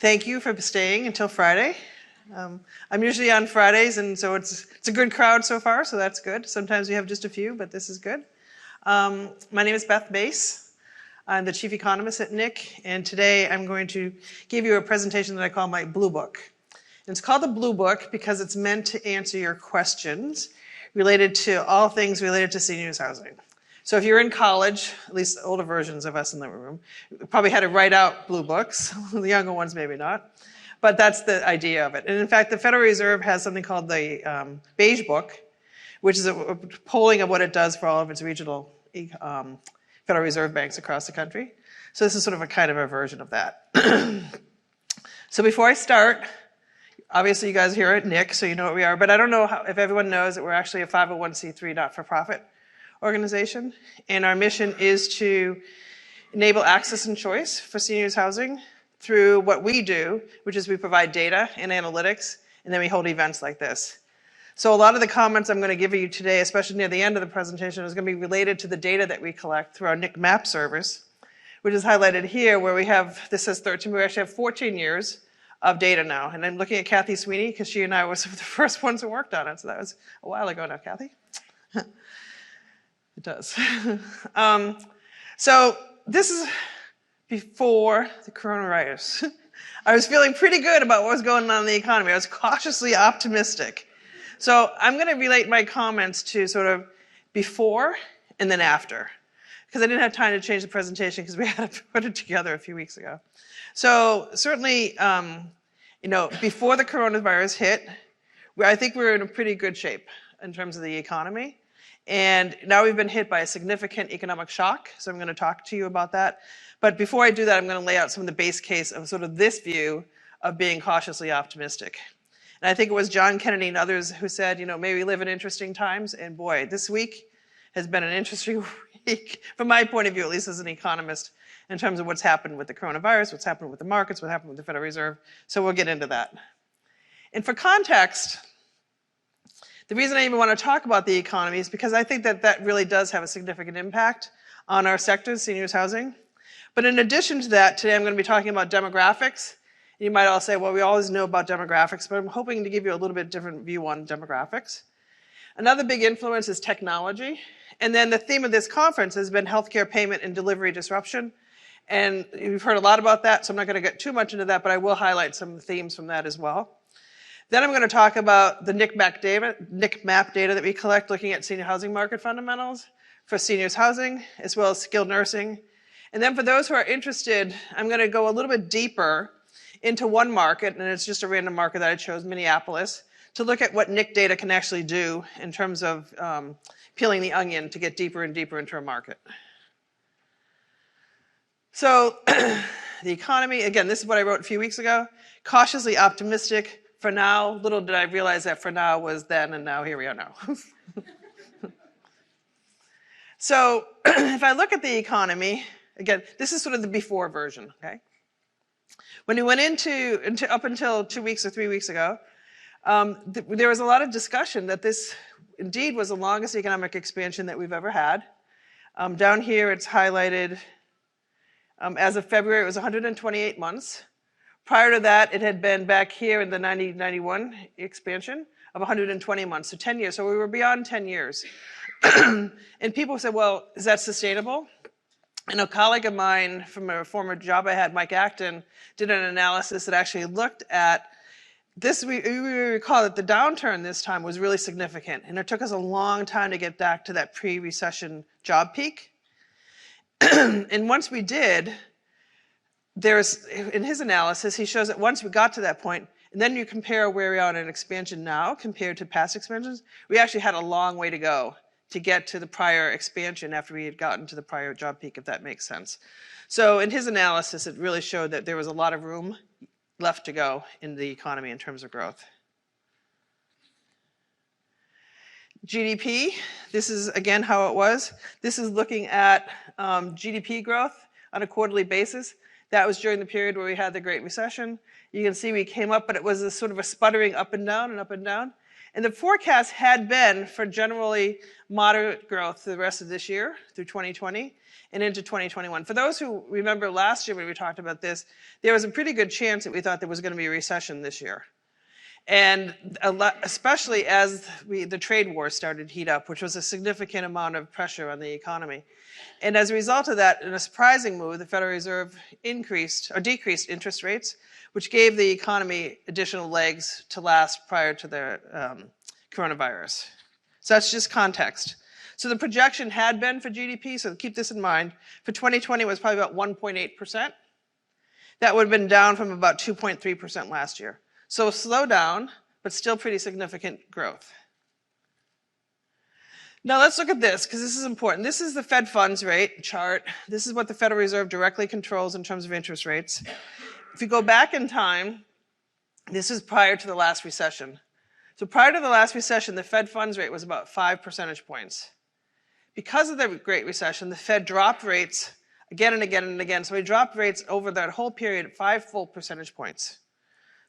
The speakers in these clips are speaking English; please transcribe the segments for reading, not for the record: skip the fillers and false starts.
Thank you for staying until Friday. I'm usually on Fridays, and so it's a good crowd so far, so that's good. Sometimes we have just a few, but this is good. My name is Beth Mace. I'm the chief economist at NIC, and today I'm going to give you a presentation that I call my Bluebook. And it's called the Bluebook because it's meant to answer your questions related to all things related to seniors housing. So if you're in college, at least the older versions of us in the room, probably had to write out Blue Books. The younger ones maybe not. But that's the idea of it. And in fact, the Federal Reserve has something called the Beige Book, which is a polling of what it does for all of its regional Federal Reserve banks across the country. So this is sort of a kind of a version of that. So before I start, obviously you guys are here at NIC, so you know what we are, but I don't know if everyone knows that we're actually a 501c3 not-for-profit organization, and our mission is to enable access and choice for seniors housing through what we do, which is we provide data and analytics, and then we hold events like this. So a lot of the comments I'm going to give you today, especially near the end of the presentation, is going to be related to the data that we collect through our NIC MAP service, which is highlighted here, where we have, this says 13, we actually have 14 years of data now. And I'm looking at Kathy Sweeney, because she and I were some of the first ones who worked on it, so that was a while ago now, Kathy. It does. So this is before the coronavirus. I was feeling pretty good about what was going on in the economy. I was cautiously optimistic. So I'm going to relate my comments to sort of before and then after, because I didn't have time to change the presentation because we had to put it together a few weeks ago. So certainly, before the coronavirus hit, I think we're in a pretty good shape in terms of the economy. And now we've been hit by a significant economic shock, so I'm going to talk to you about that. But before I do that, I'm going to lay out some of the base case of sort of this view of being cautiously optimistic. And I think it was John Kennedy and others who said, may we live in interesting times? And boy, this week has been an interesting week, from my point of view, at least as an economist, in terms of what's happened with the coronavirus, what's happened with the markets, what happened with the Federal Reserve. So we'll get into that. And for context, the reason I even want to talk about the economy is because I think that that really does have a significant impact on our sectors, seniors housing. But in addition to that, today I'm going to be talking about demographics. You might all say, well, we always know about demographics, but I'm hoping to give you a little bit different view on demographics. Another big influence is technology. And then the theme of this conference has been healthcare payment and delivery disruption. And you've heard a lot about that, so I'm not going to get too much into that, but I will highlight some themes from that as well. Then I'm going to talk about the NIC MAP data that we collect looking at senior housing market fundamentals for seniors housing, as well as skilled nursing. And then for those who are interested, I'm going to go a little bit deeper into one market, and it's just a random market that I chose, Minneapolis, to look at what NIC data can actually do in terms of peeling the onion to get deeper and deeper into a market. So the economy, again, this is what I wrote a few weeks ago, cautiously optimistic. For now, little did I realize that for now was then, and now here we are now. So if I look at the economy, again, this is sort of the before version, okay? When we went into up until 2 weeks or 3 weeks ago, there was a lot of discussion that this indeed was the longest economic expansion that we've ever had. Down here, it's highlighted, as of February, it was 128 months. Prior to that, it had been back here in the 90-91 expansion of 120 months, so 10 years. So we were beyond 10 years. And people said, well, is that sustainable? And a colleague of mine from a former job I had, Mike Acton, did an analysis that actually looked at this. We recall that the downturn this time was really significant, and it took us a long time to get back to that pre-recession job peak. And once we did, in his analysis, he shows that once we got to that point, and then you compare where we are in an expansion now compared to past expansions, we actually had a long way to go to get to the prior expansion after we had gotten to the prior job peak, if that makes sense. So in his analysis, it really showed that there was a lot of room left to go in the economy in terms of growth. GDP, this is again how it was. This is looking at GDP growth on a quarterly basis. That was during the period where we had the Great Recession. You can see we came up, but it was a sort of a sputtering up and down and up and down. And the forecast had been for generally moderate growth the rest of this year through 2020 and into 2021. For those who remember last year when we talked about this, there was a pretty good chance that we thought there was going to be a recession this year. And especially as the trade war started to heat up, which was a significant amount of pressure on the economy. And as a result of that, in a surprising move, the Federal Reserve decreased interest rates, which gave the economy additional legs to last prior to the coronavirus. So that's just context. So the projection had been for GDP, so keep this in mind, for 2020 was probably about 1.8%. That would have been down from about 2.3% last year. So a slowdown, but still pretty significant growth. Now let's look at this, because this is important. This is the Fed funds rate chart. This is what the Federal Reserve directly controls in terms of interest rates. If you go back in time, this is prior to the last recession. So prior to the last recession, the Fed funds rate was about 5 percentage points. Because of the Great Recession, the Fed dropped rates again and again and again. So we dropped rates over that whole period 5 full percentage points.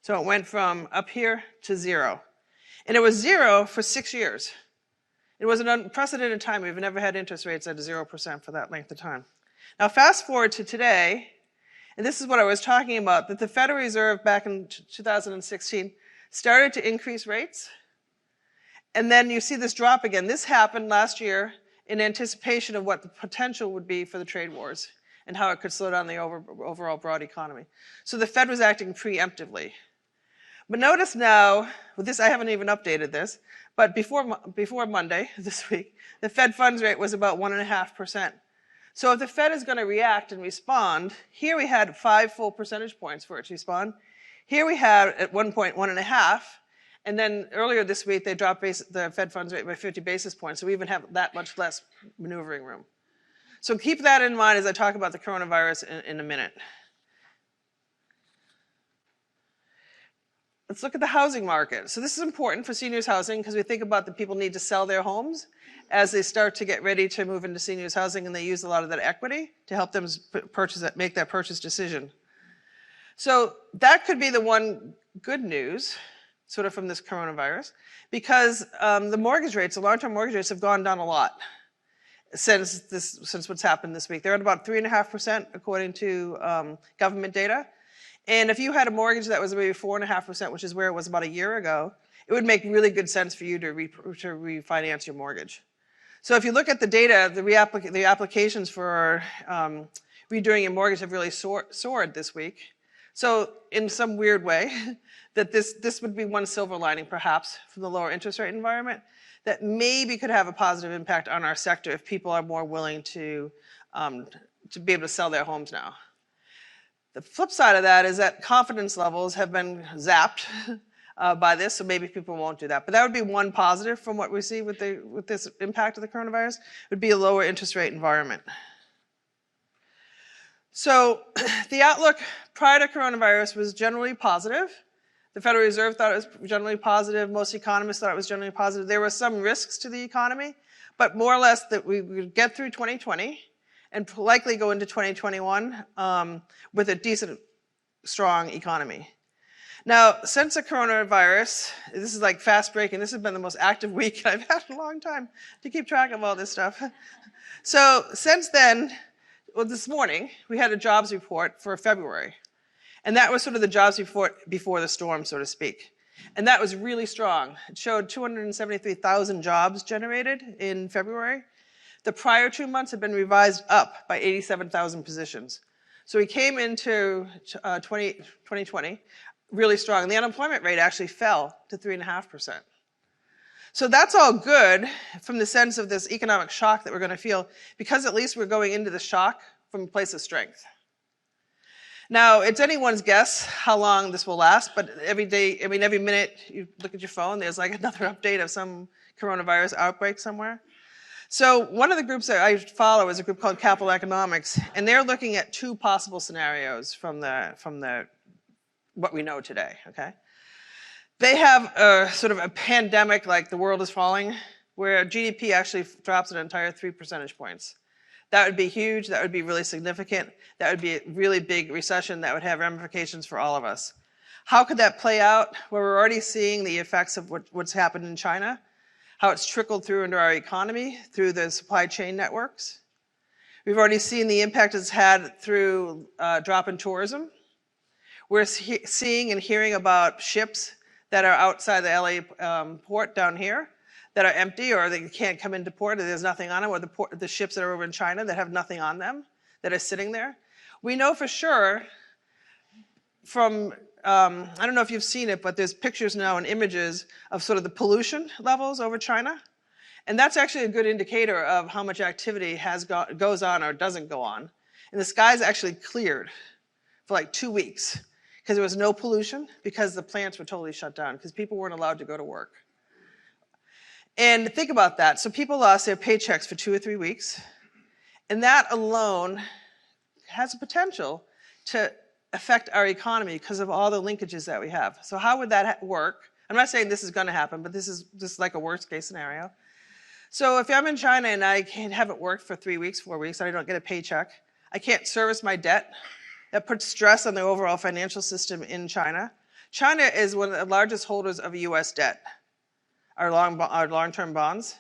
So it went from up here to 0. And it was 0 for 6 years. It was an unprecedented time. We've never had interest rates at 0% for that length of time. Now fast forward to today, and this is what I was talking about, that the Federal Reserve back in 2016 started to increase rates. And then you see this drop again. This happened last year in anticipation of what the potential would be for the trade wars and how it could slow down the overall broad economy. So the Fed was acting preemptively. But notice now, with this, I haven't even updated this, but before Monday, this week, the Fed funds rate was about 1.5%. So if the Fed is going to react and respond, here we had 5 full percentage points for it to respond. Here we had at one point 1.5, and then earlier this week they dropped the Fed funds rate by 50 basis points, so we even have that much less maneuvering room. So keep that in mind as I talk about the coronavirus in a minute. Let's look at the housing market. So this is important for seniors housing because we think about the people need to sell their homes as they start to get ready to move into seniors housing, and they use a lot of that equity to help them make that purchase decision. So that could be the one good news, sort of from this coronavirus, because the mortgage rates, the long-term mortgage rates have gone down a lot since what's happened this week. They're at about 3.5% according to government data. And if you had a mortgage that was maybe 4.5%, which is where it was about a year ago, it would make really good sense for you to refinance your mortgage. So if you look at the data, the applications for redoing your mortgage have really soared this week. So in some weird way, that this would be one silver lining perhaps from the lower interest rate environment that maybe could have a positive impact on our sector if people are more willing to be able to sell their homes now. The flip side of that is that confidence levels have been zapped by this, so maybe people won't do that. But that would be one positive from what we see with this impact of the coronavirus, would be a lower interest rate environment. So the outlook prior to coronavirus was generally positive. The Federal Reserve thought it was generally positive. Most economists thought it was generally positive. There were some risks to the economy, but more or less that we would get through 2020 and likely go into 2021 with a decent, strong economy. Now, since the coronavirus, this is like fast breaking. This has been the most active week I've had in a long time to keep track of all this stuff. So since then, well, this morning, we had a jobs report for February. And that was sort of the jobs report before the storm, so to speak. And that was really strong. It showed 273,000 jobs generated in February. The prior 2 months had been revised up by 87,000 positions. So we came into 2020 really strong. The unemployment rate actually fell to 3.5%. So that's all good from the sense of this economic shock that we're going to feel, because at least we're going into the shock from a place of strength. Now, it's anyone's guess how long this will last, but every day, every minute you look at your phone, there's like another update of some coronavirus outbreak somewhere. So one of the groups that I follow is a group called Capital Economics, and they're looking at 2 possible scenarios from what we know today, okay? They have a sort of a pandemic, like the world is falling, where GDP actually drops an entire 3 percentage points. That would be huge, that would be really significant, that would be a really big recession that would have ramifications for all of us. How could that play out? Well, we're already seeing the effects of what's happened in China, how it's trickled through into our economy through the supply chain networks. We've already seen the impact it's had through drop in tourism. We're seeing and hearing about ships that are outside the LA port down here that are empty, or they can't come into port, or there's nothing on them, or the ships that are over in China that have nothing on them, that are sitting there. We know for sure from, I don't know if you've seen it, but there's pictures now and images of sort of the pollution levels over China. And that's actually a good indicator of how much activity goes on or doesn't go on. And the skies actually cleared for like 2 weeks because there was no pollution, because the plants were totally shut down, because people weren't allowed to go to work. And think about that. So people lost their paychecks for 2 or 3 weeks. And that alone has the potential to affect our economy because of all the linkages that we have. So how would that work? I'm not saying this is going to happen, but this is just like a worst case scenario. So if I'm in China and I haven't worked for 3 weeks, 4 weeks, and I don't get a paycheck, I can't service my debt. That puts stress on the overall financial system in China. China is one of the largest holders of US debt, our long-term bonds.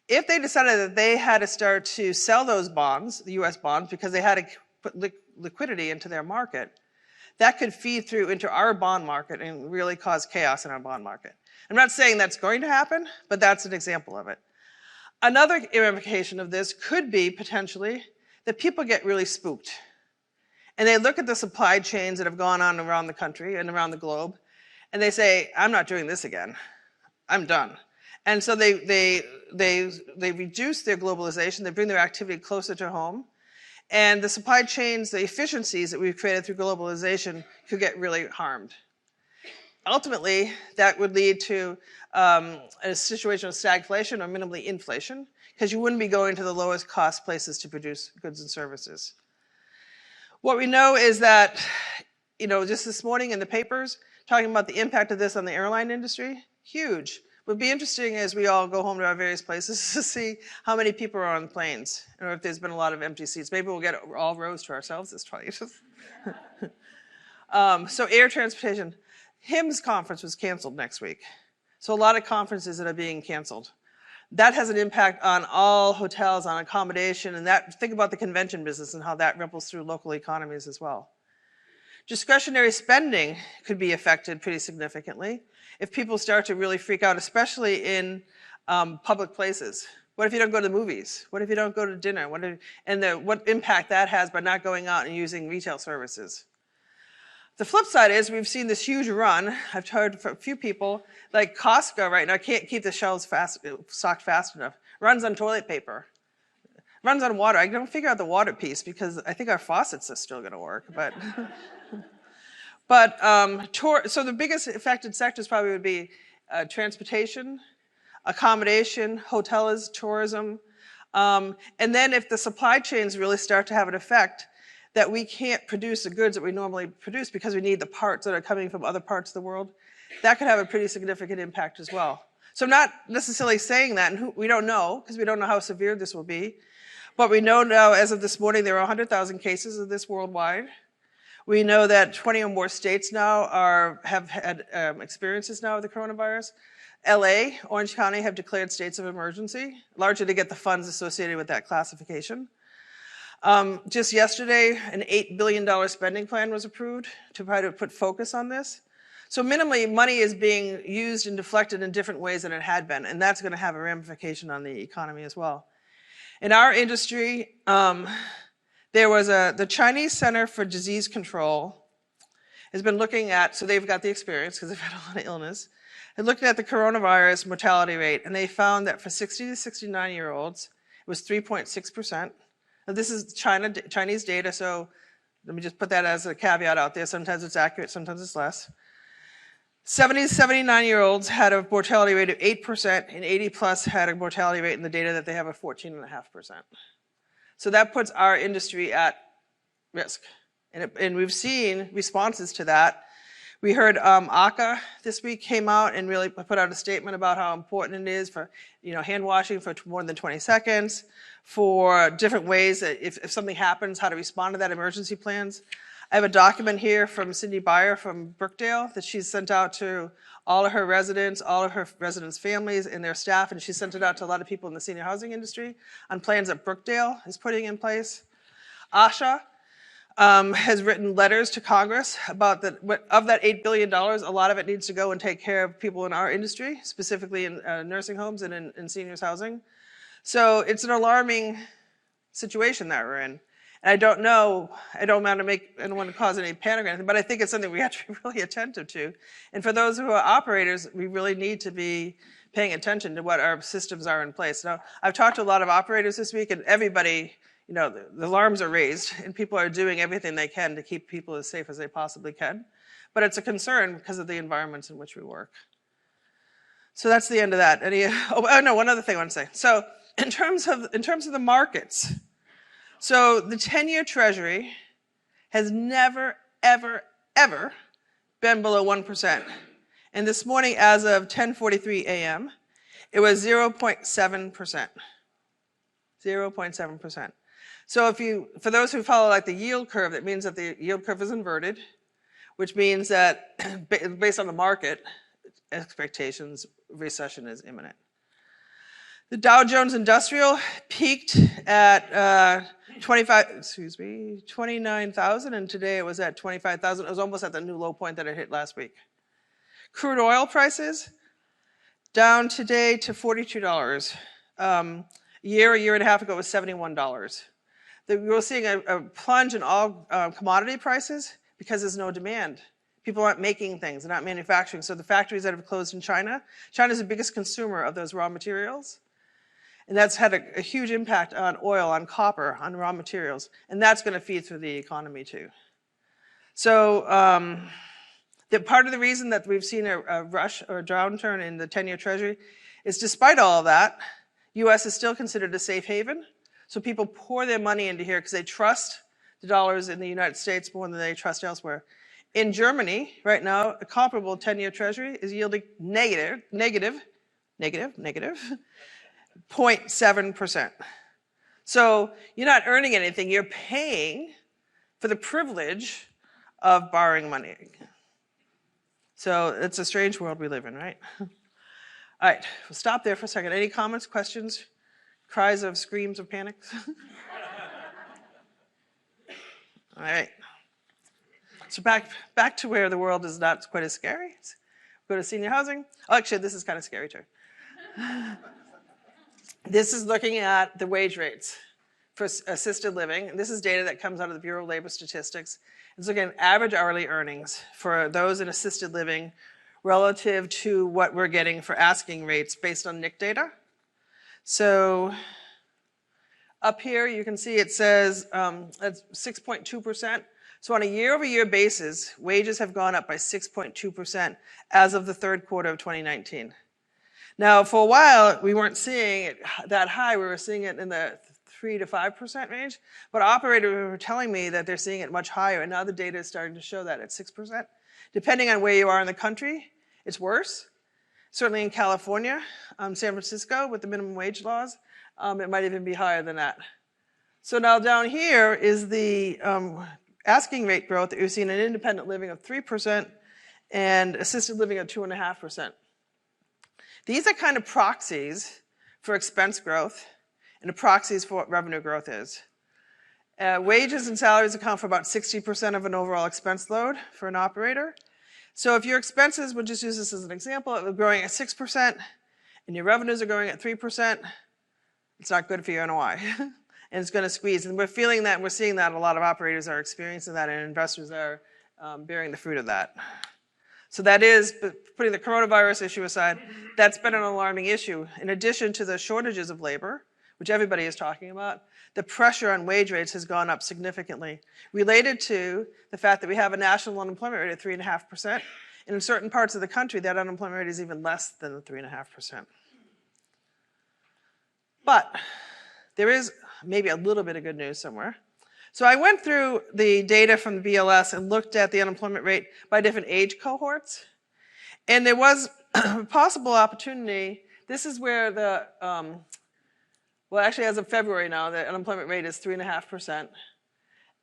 If they decided that they had to start to sell those bonds, the US bonds, because they had to put liquidity into their market, that could feed through into our bond market and really cause chaos in our bond market. I'm not saying that's going to happen, but that's an example of it. Another ramification of this could be potentially that people get really spooked. And they look at the supply chains that have gone on around the country and around the globe, and they say, I'm not doing this again. I'm done. And so they reduce their globalization, they bring their activity closer to home, and the supply chains, the efficiencies that we've created through globalization could get really harmed. Ultimately, that would lead to a situation of stagflation or minimally inflation, because you wouldn't be going to the lowest cost places to produce goods and services. What we know is that, just this morning in the papers, talking about the impact of this on the airline industry, huge. What would be interesting as we all go home to our various places to see how many people are on planes, or if there's been a lot of empty seats. Maybe we'll get all rows to ourselves this twice. So air transportation. HIMSS conference was canceled next week. So a lot of conferences that are being canceled. That has an impact on all hotels, on accommodation, and think about the convention business and how that ripples through local economies as well. Discretionary spending could be affected pretty significantly if people start to really freak out, especially in public places. What if you don't go to the movies? What if you don't go to dinner? What impact that has by not going out and using retail services? The flip side is we've seen this huge run. I've heard from a few people, like Costco right now can't keep the shelves stocked fast enough. Runs on toilet paper. Runs on water. I don't figure out the water piece because I think our faucets are still going to work. So the biggest affected sectors probably would be transportation, accommodation, hotels, tourism. And then if the supply chains really start to have an effect, that we can't produce the goods that we normally produce because we need the parts that are coming from other parts of the world, that could have a pretty significant impact as well. So I'm not necessarily saying that, and we don't know, because we don't know how severe this will be. But we know now, as of this morning, there are 100,000 cases of this worldwide. We know that 20 or more states now have had experiences now with the coronavirus. LA, Orange County have declared states of emergency, largely to get the funds associated with that classification. Just yesterday, an $8 billion spending plan was approved to try to put focus on this. So minimally, money is being used and deflected in different ways than it had been, and that's going to have a ramification on the economy as well. In our industry, there was the Chinese Center for Disease Control has been looking at, so they've got the experience because they've had a lot of illness, and looking at the coronavirus mortality rate, and they found that for 60 to 69-year-olds, it was 3.6%. Now, this is Chinese data, so let me just put that as a caveat out there. Sometimes it's accurate, sometimes it's less. 70 to 79-year-olds had a mortality rate of 8%, and 80 plus had a mortality rate in the data that they have of 14.5%. So that puts our industry at risk. And we've seen responses to that. We heard ACA this week came out and really put out a statement about how important it is for hand washing for more than 20 seconds, for different ways that if something happens, how to respond to that, emergency plans. I have a document here from Cindy Beyer from Brookdale that she's sent out to all of her residents families and their staff, and she sent it out to a lot of people in the senior housing industry on plans that Brookdale is putting in place. ASHA has written letters to Congress about that. Of that $8 billion, a lot of it needs to go and take care of people in our industry, specifically in nursing homes and in seniors housing. So it's an alarming situation that we're in. And I don't want to cause any panic or anything, but I think it's something we have to be really attentive to. And for those who are operators, we really need to be paying attention to what our systems are in place. Now, I've talked to a lot of operators this week, and everybody, the alarms are raised, and people are doing everything they can to keep people as safe as they possibly can. But it's a concern because of the environments in which we work. So that's the end of that. One other thing I want to say. So in terms of the markets, so the 10-year Treasury has never, ever, ever been below 1%. And this morning, as of 10:43 a.m., it was 0.7%. 0.7%. So for those who follow like the yield curve, that means that the yield curve is inverted, which means that based on the market expectations, recession is imminent. The Dow Jones Industrial peaked at 29,000, and today it was at 25,000. It was almost at the new low point that it hit last week. Crude oil prices down today to $42. A year and a half ago, it was $71. We're seeing a plunge in all commodity prices because there's no demand. People aren't making things, they're not manufacturing. So the factories that have closed in China's the biggest consumer of those raw materials. And that's had a huge impact on oil, on copper, on raw materials. And that's going to feed through the economy too. So part of the reason that we've seen a rush or a downturn in the 10-year Treasury is despite all of that, U.S. is still considered a safe haven. So people pour their money into here because they trust the dollars in the United States more than they trust elsewhere. In Germany, right now, a comparable 10-year Treasury is yielding negative 0.7%. So you're not earning anything, you're paying for the privilege of borrowing money. So it's a strange world we live in, right? All right, we'll stop there for a second. Any comments, questions, cries of screams of panic? All right. So back to where the world is not quite as scary. Let's go to senior housing. Oh, actually, this is kind of scary too. This is looking at the wage rates for assisted living. This is data that comes out of the Bureau of Labor Statistics. It's looking at average hourly earnings for those in assisted living relative to what we're getting for asking rates based on NIC data. So up here, you can see it says that's 6.2%. So on a year-over-year basis, wages have gone up by 6.2% as of the third quarter of 2019. Now, for a while, we weren't seeing it that high. We were seeing it in the 3 to 5% range. But operators were telling me that they're seeing it much higher, and now the data is starting to show that at 6%. Depending on where you are in the country, it's worse. Certainly in California, San Francisco, with the minimum wage laws, it might even be higher than that. So now down here is the asking rate growth that you've seen in independent living of 3% and assisted living of 2.5%. These are kind of proxies for expense growth and the proxies for what revenue growth is. Wages and salaries account for about 60% of an overall expense load for an operator. So if your expenses, we'll just use this as an example, are growing at 6% and your revenues are growing at 3%, it's not good for your NOI. And it's going to squeeze. And we're feeling that, and we're seeing that a lot of operators are experiencing that, and investors are bearing the fruit of that. So that is, putting the coronavirus issue aside, that's been an alarming issue. In addition to the shortages of labor, which everybody is talking about, the pressure on wage rates has gone up significantly, related to the fact that we have a national unemployment rate of 3.5%, and in certain parts of the country, that unemployment rate is even less than 3.5%. But there is maybe a little bit of good news somewhere. So I went through the data from the BLS and looked at the unemployment rate by different age cohorts. And there was a possible opportunity. This is where the, well, actually as of February now, the unemployment rate is 3.5%.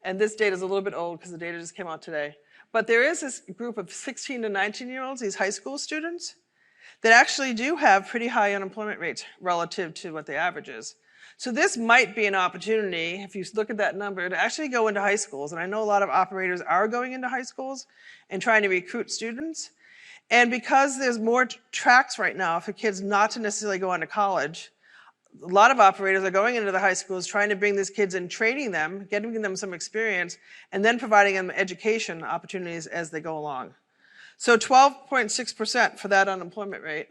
And this data is a little bit old because the data just came out today. But there is this group of 16 to 19-year-olds, these high school students, that actually do have pretty high unemployment rates relative to what the average is. So this might be an opportunity, if you look at that number, to actually go into high schools. And I know a lot of operators are going into high schools and trying to recruit students. And because there's more tracks right now for kids not to necessarily go on to college, a lot of operators are going into the high schools trying to bring these kids and training them, getting them some experience, and then providing them education opportunities as they go along. So 12.6% for that unemployment rate.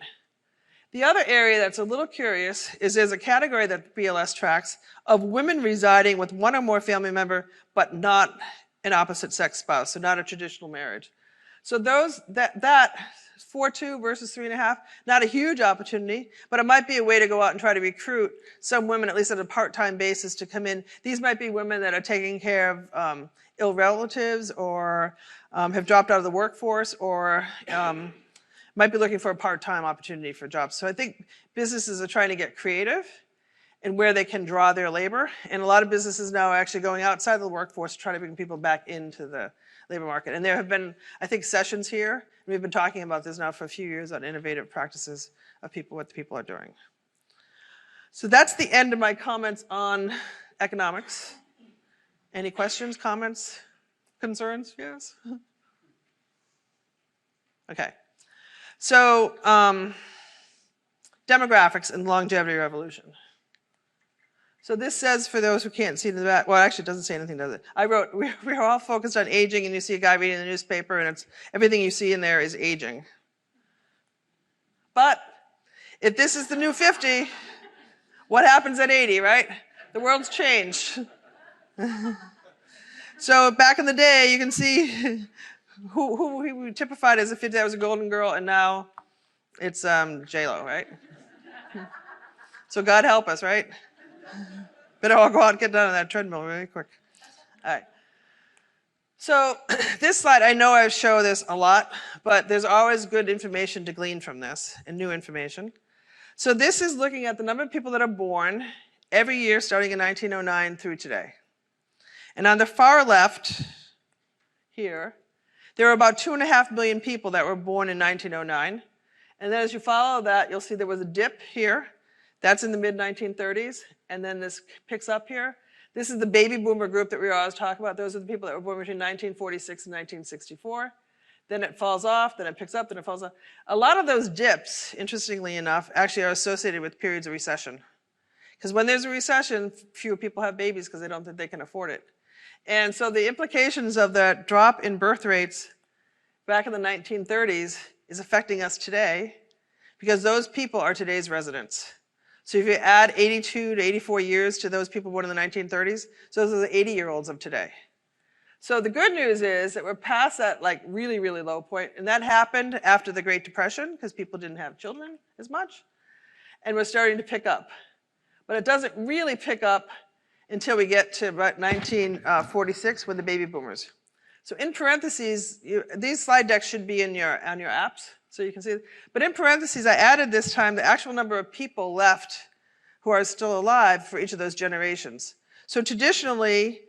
The other area that's a little curious is there's a category that BLS tracks of women residing with one or more family member, but not an opposite sex spouse, so not a traditional marriage. So that 4.2 versus 3.5, not a huge opportunity, but it might be a way to go out and try to recruit some women, at least at a part-time basis, to come in. These might be women that are taking care of ill relatives or have dropped out of the workforce or might be looking for a part-time opportunity for jobs. So I think businesses are trying to get creative in where they can draw their labor. And a lot of businesses now are actually going outside the workforce to try to bring people back into the labor market. And there have been, I think, sessions here. We've been talking about this now for a few years on innovative practices of what the people are doing. So that's the end of my comments on economics. Any questions, comments, concerns? Yes? Okay. So demographics and longevity revolution. So this says, for those who can't see the back, well, actually it doesn't say anything, does it? I wrote, we're all focused on aging, and you see a guy reading the newspaper, and everything you see in there is aging. But if this is the new 50, what happens at 80, right? The world's changed. So back in the day, you can see who we typified as a 50, that was a golden girl, and now it's J-Lo, right? So God help us, right? Better all go out and get down on that treadmill really quick. All right. So this slide, I know I show this a lot, but there's always good information to glean from this and new information. So this is looking at the number of people that are born every year starting in 1909 through today. And on the far left here, there are about 2.5 million people that were born in 1909. And then as you follow that, you'll see there was a dip here. That's in the mid-1930s. And then this picks up here. This is the baby boomer group that we always talk about. Those are the people that were born between 1946 and 1964. Then it falls off, then it picks up, then it falls off. A lot of those dips, interestingly enough, actually are associated with periods of recession. Because when there's a recession, fewer people have babies because they don't think they can afford it. And so the implications of that drop in birth rates back in the 1930s is affecting us today because those people are today's residents. So if you add 82 to 84 years to those people born in the 1930s, so those are the 80-year-olds of today. So the good news is that we're past that like really, really low point, and that happened after the Great Depression because people didn't have children as much, and we're starting to pick up. But it doesn't really pick up until we get to about 1946 with the baby boomers. So in parentheses, these slide decks should be on your apps. So you can see, but in parentheses, I added this time the actual number of people left who are still alive for each of those generations. So traditionally,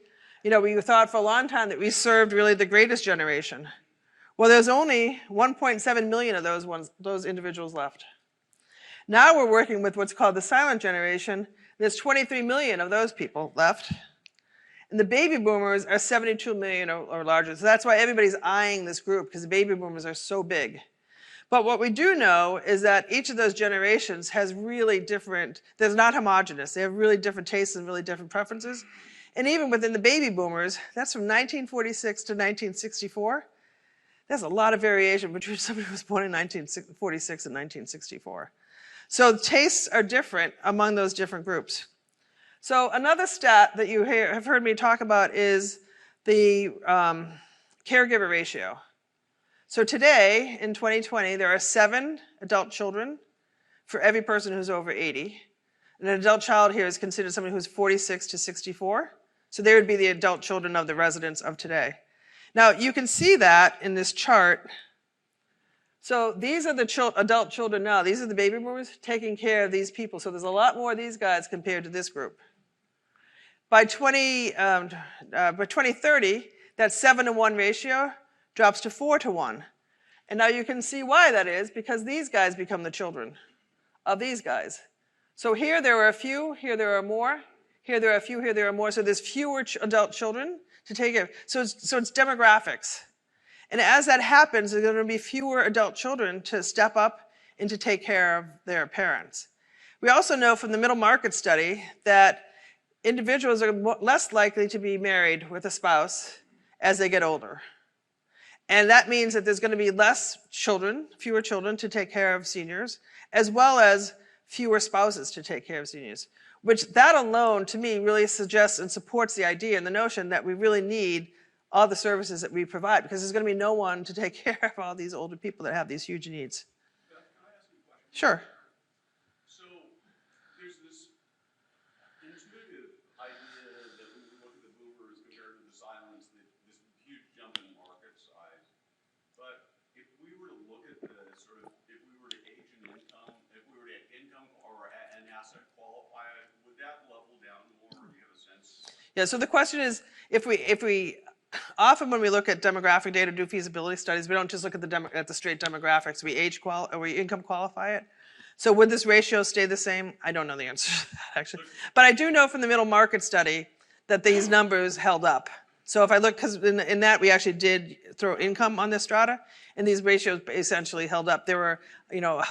we thought for a long time that we served really the greatest generation. Well, there's only 1.7 million of those individuals left. Now we're working with what's called the silent generation. There's 23 million of those people left. And the baby boomers are 72 million or larger. So that's why everybody's eyeing this group, because the baby boomers are so big. But what we do know is that each of those generations has really different, they're not homogenous. They have really different tastes and really different preferences. And even within the baby boomers, that's from 1946 to 1964. There's a lot of variation between somebody who was born in 1946 and 1964. So tastes are different among those different groups. So another stat that you have heard me talk about is the caregiver ratio. So today, in 2020, there are 7 adult children for every person who's over 80. And an adult child here is considered somebody who's 46 to 64. So they would be the adult children of the residents of today. Now, you can see that in this chart. So these are the adult children now. These are the baby boomers taking care of these people. So there's a lot more of these guys compared to this group. By 2030, that 7-to-1 ratio drops to 4-to-1. And now you can see why that is, because these guys become the children of these guys. So here there are a few, here there are more, here there are a few, here there are more. So there's fewer adult children to take care of. So it's demographics. And as that happens, there's going to be fewer adult children to step up and to take care of their parents. We also know from the middle market study that individuals are less likely to be married with a spouse as they get older. And that means that there's going to be less children, fewer children to take care of seniors, as well as fewer spouses to take care of seniors. Which that alone, to me, really suggests and supports the idea and the notion that we really need all the services that we provide, because there's going to be no one to take care of all these older people that have these huge needs. Can I ask you a question? Sure. So there's this intuitive idea that when we look at the boomers compared to the silents, that this huge jump in market size. But if we were to look at the sort of, if we were to age and income, if we were to income or an asset qualify, would that level down more? Do you have a sense? Yeah, so the question is, if we often when we look at demographic data, do feasibility studies, we don't just look at the straight demographics. We we income qualify it. So would this ratio stay the same? I don't know the answer to that, actually. But I do know from the middle market study that these numbers held up. So if I look, because in that we actually did throw income on this strata, and these ratios essentially held up. There were,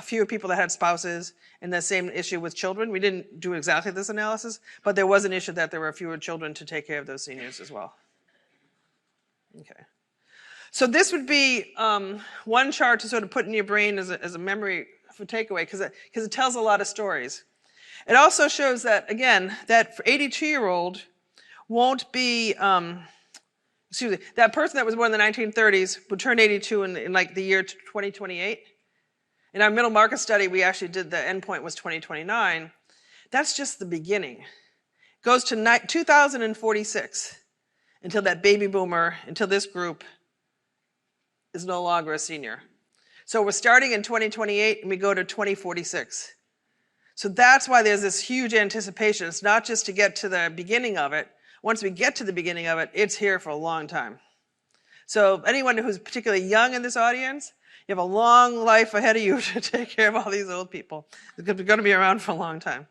fewer people that had spouses, and the same issue with children. We didn't do exactly this analysis, but there was an issue that there were fewer children to take care of those seniors as well. Okay. So this would be one chart to sort of put in your brain as a memory for takeaway, because it tells a lot of stories. It also shows that, again, that 82-year-old won't be, that person that was born in the 1930s would turn 82 in like the year 2028. In our middle market study, we actually did the endpoint was 2029. That's just the beginning. It goes to 2046 until that baby boomer, until this group is no longer a senior. So we're starting in 2028 and we go to 2046. So that's why there's this huge anticipation. It's not just to get to the beginning of it. Once we get to the beginning of it, it's here for a long time. So anyone who's particularly young in this audience, you have a long life ahead of you to take care of all these old people. They're going to be around for a long time.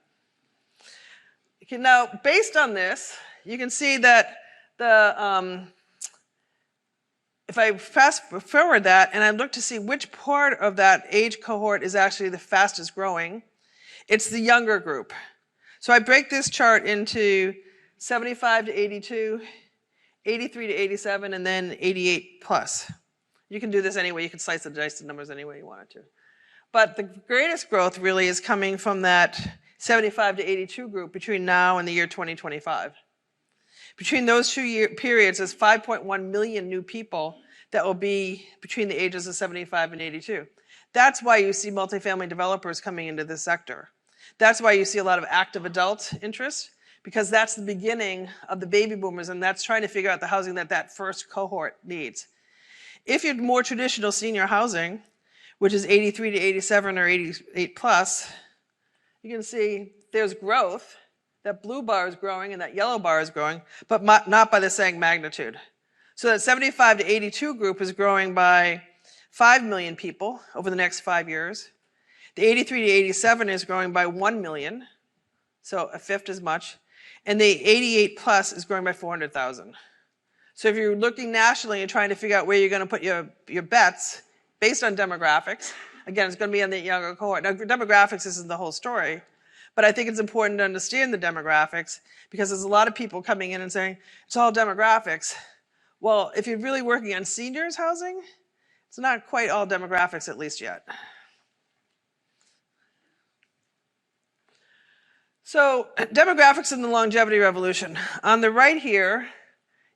Okay, now, based on this, you can see that if I fast forward that and I look to see which part of that age cohort is actually the fastest growing, it's the younger group. So I break this chart into 75 to 82, 83 to 87, and then 88 plus. You can do this anyway. You can slice the dice the numbers any way you wanted to. But the greatest growth really is coming from that 75 to 82 group between now and the year 2025. Between those 2 year periods, there's 5.1 million new people that will be between the ages of 75 and 82. That's why you see multifamily developers coming into this sector. That's why you see a lot of active adult interest, because that's the beginning of the baby boomers, and that's trying to figure out the housing that first cohort needs. If you're more traditional senior housing, which is 83 to 87 or 88 plus, you can see there's growth. That blue bar is growing and that yellow bar is growing, but not by the same magnitude. So that 75 to 82 group is growing by 5 million people over the next 5 years. The 83 to 87 is growing by 1 million, so a fifth as much. And the 88 plus is growing by 400,000. So if you're looking nationally and trying to figure out where you're going to put your bets based on demographics, again, it's going to be on the younger cohort. Now, demographics isn't the whole story, but I think it's important to understand the demographics, because there's a lot of people coming in and saying, it's all demographics. Well, if you're really working on seniors housing, it's not quite all demographics, at least yet. So demographics in the longevity revolution. On the right here,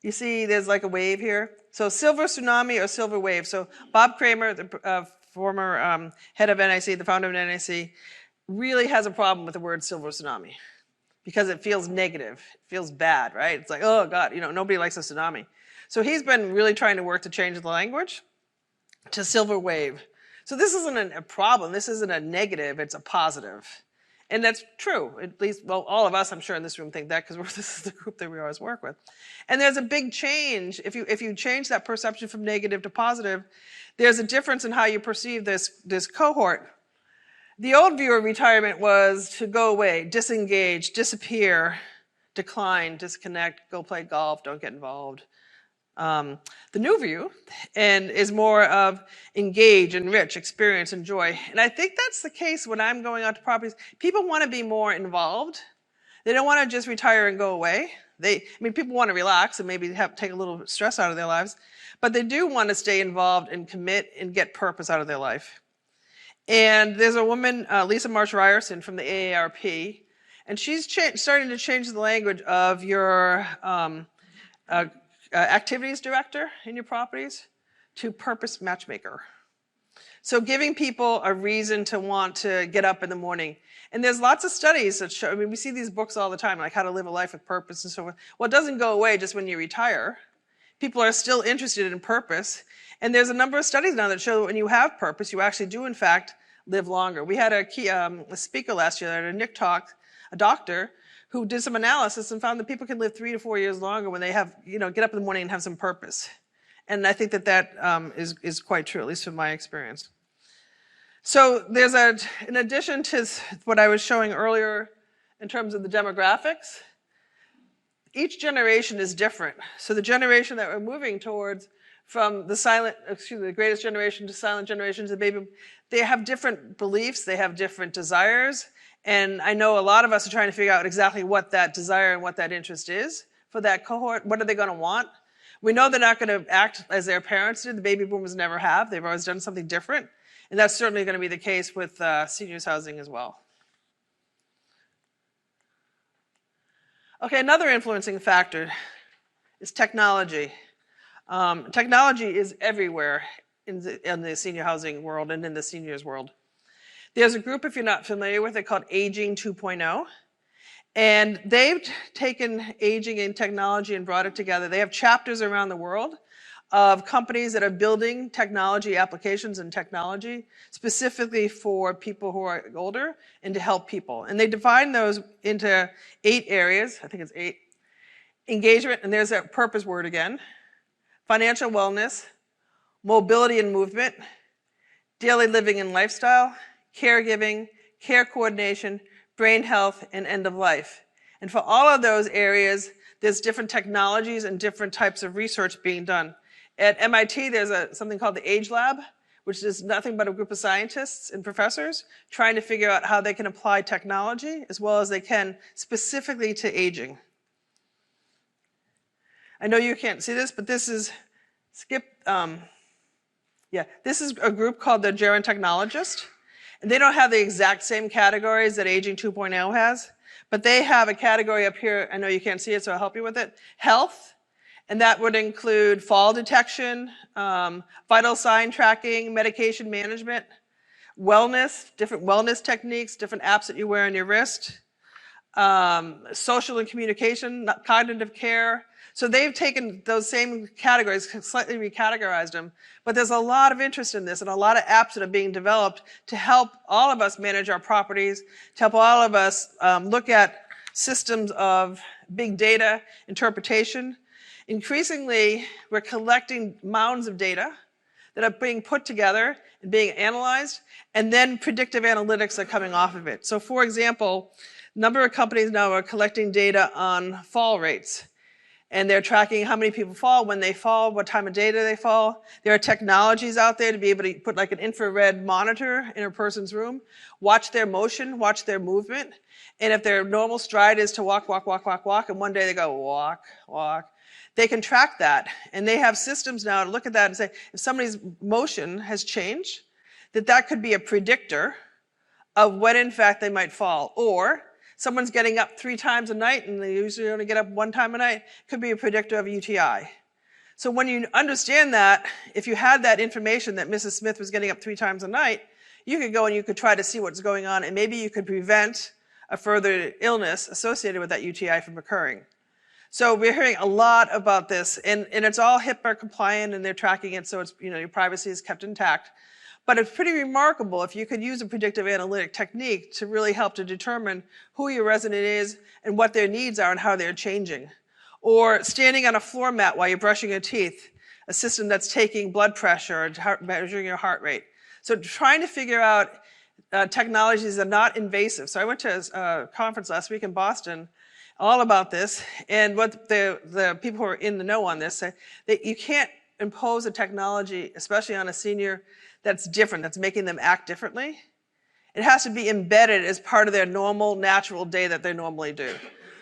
you see there's like a wave here. So silver tsunami or silver wave. So Bob Kramer, the former head of NIC, the founder of NIC, really has a problem with the word silver tsunami because it feels negative. It feels bad, right? It's like, oh God, nobody likes a tsunami. So he's been really trying to work to change the language to silver wave. So this isn't a problem. This isn't a negative. It's a positive. And that's true. At least, well, all of us, I'm sure, in this room think that because this is the group that we always work with. And there's a big change. If you change that perception from negative to positive, there's a difference in how you perceive this cohort. The old view of retirement was to go away, disengage, disappear, decline, disconnect, go play golf, don't get involved. The new view is more of engage, enrich, experience, enjoy. And I think that's the case when I'm going out to properties. People want to be more involved. They don't want to just retire and go away. People want to relax and maybe take a little stress out of their lives, but they do want to stay involved and commit and get purpose out of their life. And there's a woman, Lisa Marsh Ryerson from the AARP, and she's starting to change the language of your activities director in your properties to purpose matchmaker. So giving people a reason to want to get up in the morning. And there's lots of studies that show, we see these books all the time, like how to live a life with purpose and so forth. Well, it doesn't go away just when you retire. People are still interested in purpose. And there's a number of studies now that show that when you have purpose, you actually do, in fact, live longer. We had a speaker last year at a NIC talk, a doctor, who did some analysis and found that people can live 3 to 4 years longer when they have, get up in the morning and have some purpose. And I think that is quite true, at least from my experience. So there's in addition to what I was showing earlier in terms of the demographics, each generation is different. So the generation that we're moving towards, from the greatest generation to silent generation to the baby, they have different beliefs, they have different desires. And I know a lot of us are trying to figure out exactly what that desire and what that interest is for that cohort. What are they going to want? We know they're not going to act as their parents did. The baby boomers never have. They've always done something different. And that's certainly going to be the case with seniors housing as well. Okay, another influencing factor is technology. Technology is everywhere in the senior housing world and in the seniors world. There's a group, if you're not familiar with it, called Aging 2.0. And they've taken aging and technology and brought it together. They have chapters around the world of companies that are building technology applications and technology specifically for people who are older and to help people. And they define those into 8 areas. I think it's 8. Engagement, and there's that purpose word again. Financial wellness, mobility and movement, daily living and lifestyle, caregiving, care coordination, brain health, and end of life. And for all of those areas, there's different technologies and different types of research being done. At MIT, there's something called the Age Lab, which is nothing but a group of scientists and professors trying to figure out how they can apply technology as well as they can specifically to aging. I know you can't see this, but this is this is a group called the Gerontechnologist. And they don't have the exact same categories that Aging 2.0 has, but they have a category up here. I know you can't see it, so I'll help you with it. Health, and that would include fall detection, vital sign tracking, medication management, wellness, different wellness techniques, different apps that you wear on your wrist, social and communication, cognitive care. So they've taken those same categories, slightly recategorized them, but there's a lot of interest in this and a lot of apps that are being developed to help all of us manage our properties, to help all of us look at systems of big data interpretation. Increasingly, we're collecting mounds of data that are being put together and being analyzed, and then predictive analytics are coming off of it. So for example, a number of companies now are collecting data on fall rates. And they're tracking how many people fall, when they fall, what time of day do they fall. There are technologies out there to be able to put like an infrared monitor in a person's room, watch their motion, watch their movement. And if their normal stride is to walk, walk, walk, walk, walk, and one day they go walk, walk, they can track that. And they have systems now to look at that and say, if somebody's motion has changed, that could be a predictor of when in fact they might fall. Or someone's getting up 3 times a night and they usually only get up 1 time a night, could be a predictor of a UTI. So when you understand that, if you had that information that Mrs. Smith was getting up 3 times a night, you could go and you could try to see what's going on, and maybe you could prevent a further illness associated with that UTI from occurring. So we're hearing a lot about this, and it's all HIPAA compliant, and they're tracking it, so it's, your privacy is kept intact. But it's pretty remarkable if you could use a predictive analytic technique to really help to determine who your resident is and what their needs are and how they're changing. Or standing on a floor mat while you're brushing your teeth, a system that's taking blood pressure and measuring your heart rate. So trying to figure out technologies that are not invasive. So I went to a conference last week in Boston all about this, and what the people who are in the know on this say, that you can't impose a technology, especially on a senior, that's different, that's making them act differently. It has to be embedded as part of their normal, natural day that they normally do.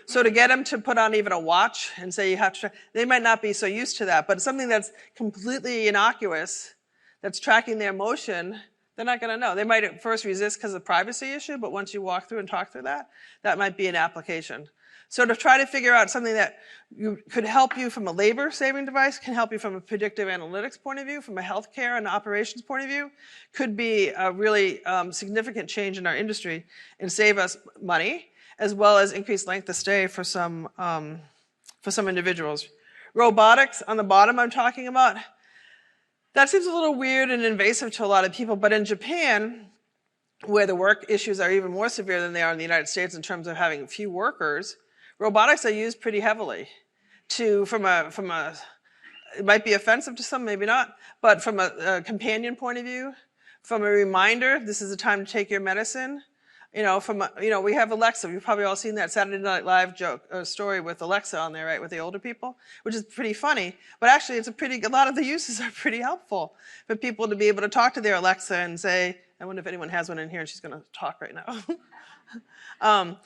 So to get them to put on even a watch and say you have to, they might not be so used to that, but something that's completely innocuous, that's tracking their motion, they're not going to know. They might at first resist because of the privacy issue, but once you walk through and talk through that, that might be an application. So to try to figure out something that could help you from a labor-saving device, can help you from a predictive analytics point of view, from a healthcare and operations point of view, could be a really significant change in our industry and save us money, as well as increase length of stay for some individuals. Robotics on the bottom I'm talking about, that seems a little weird and invasive to a lot of people, but in Japan, where the work issues are even more severe than they are in the United States in terms of having few workers, robotics are used pretty heavily from a, it might be offensive to some, maybe not, but from a companion point of view, from a reminder, this is the time to take your medicine. We have Alexa. You've probably all seen that Saturday Night Live story with Alexa on there, right, with the older people, which is pretty funny. But actually, a lot of the uses are pretty helpful for people to be able to talk to their Alexa and say, I wonder if anyone has one in here, and she's going to talk right now.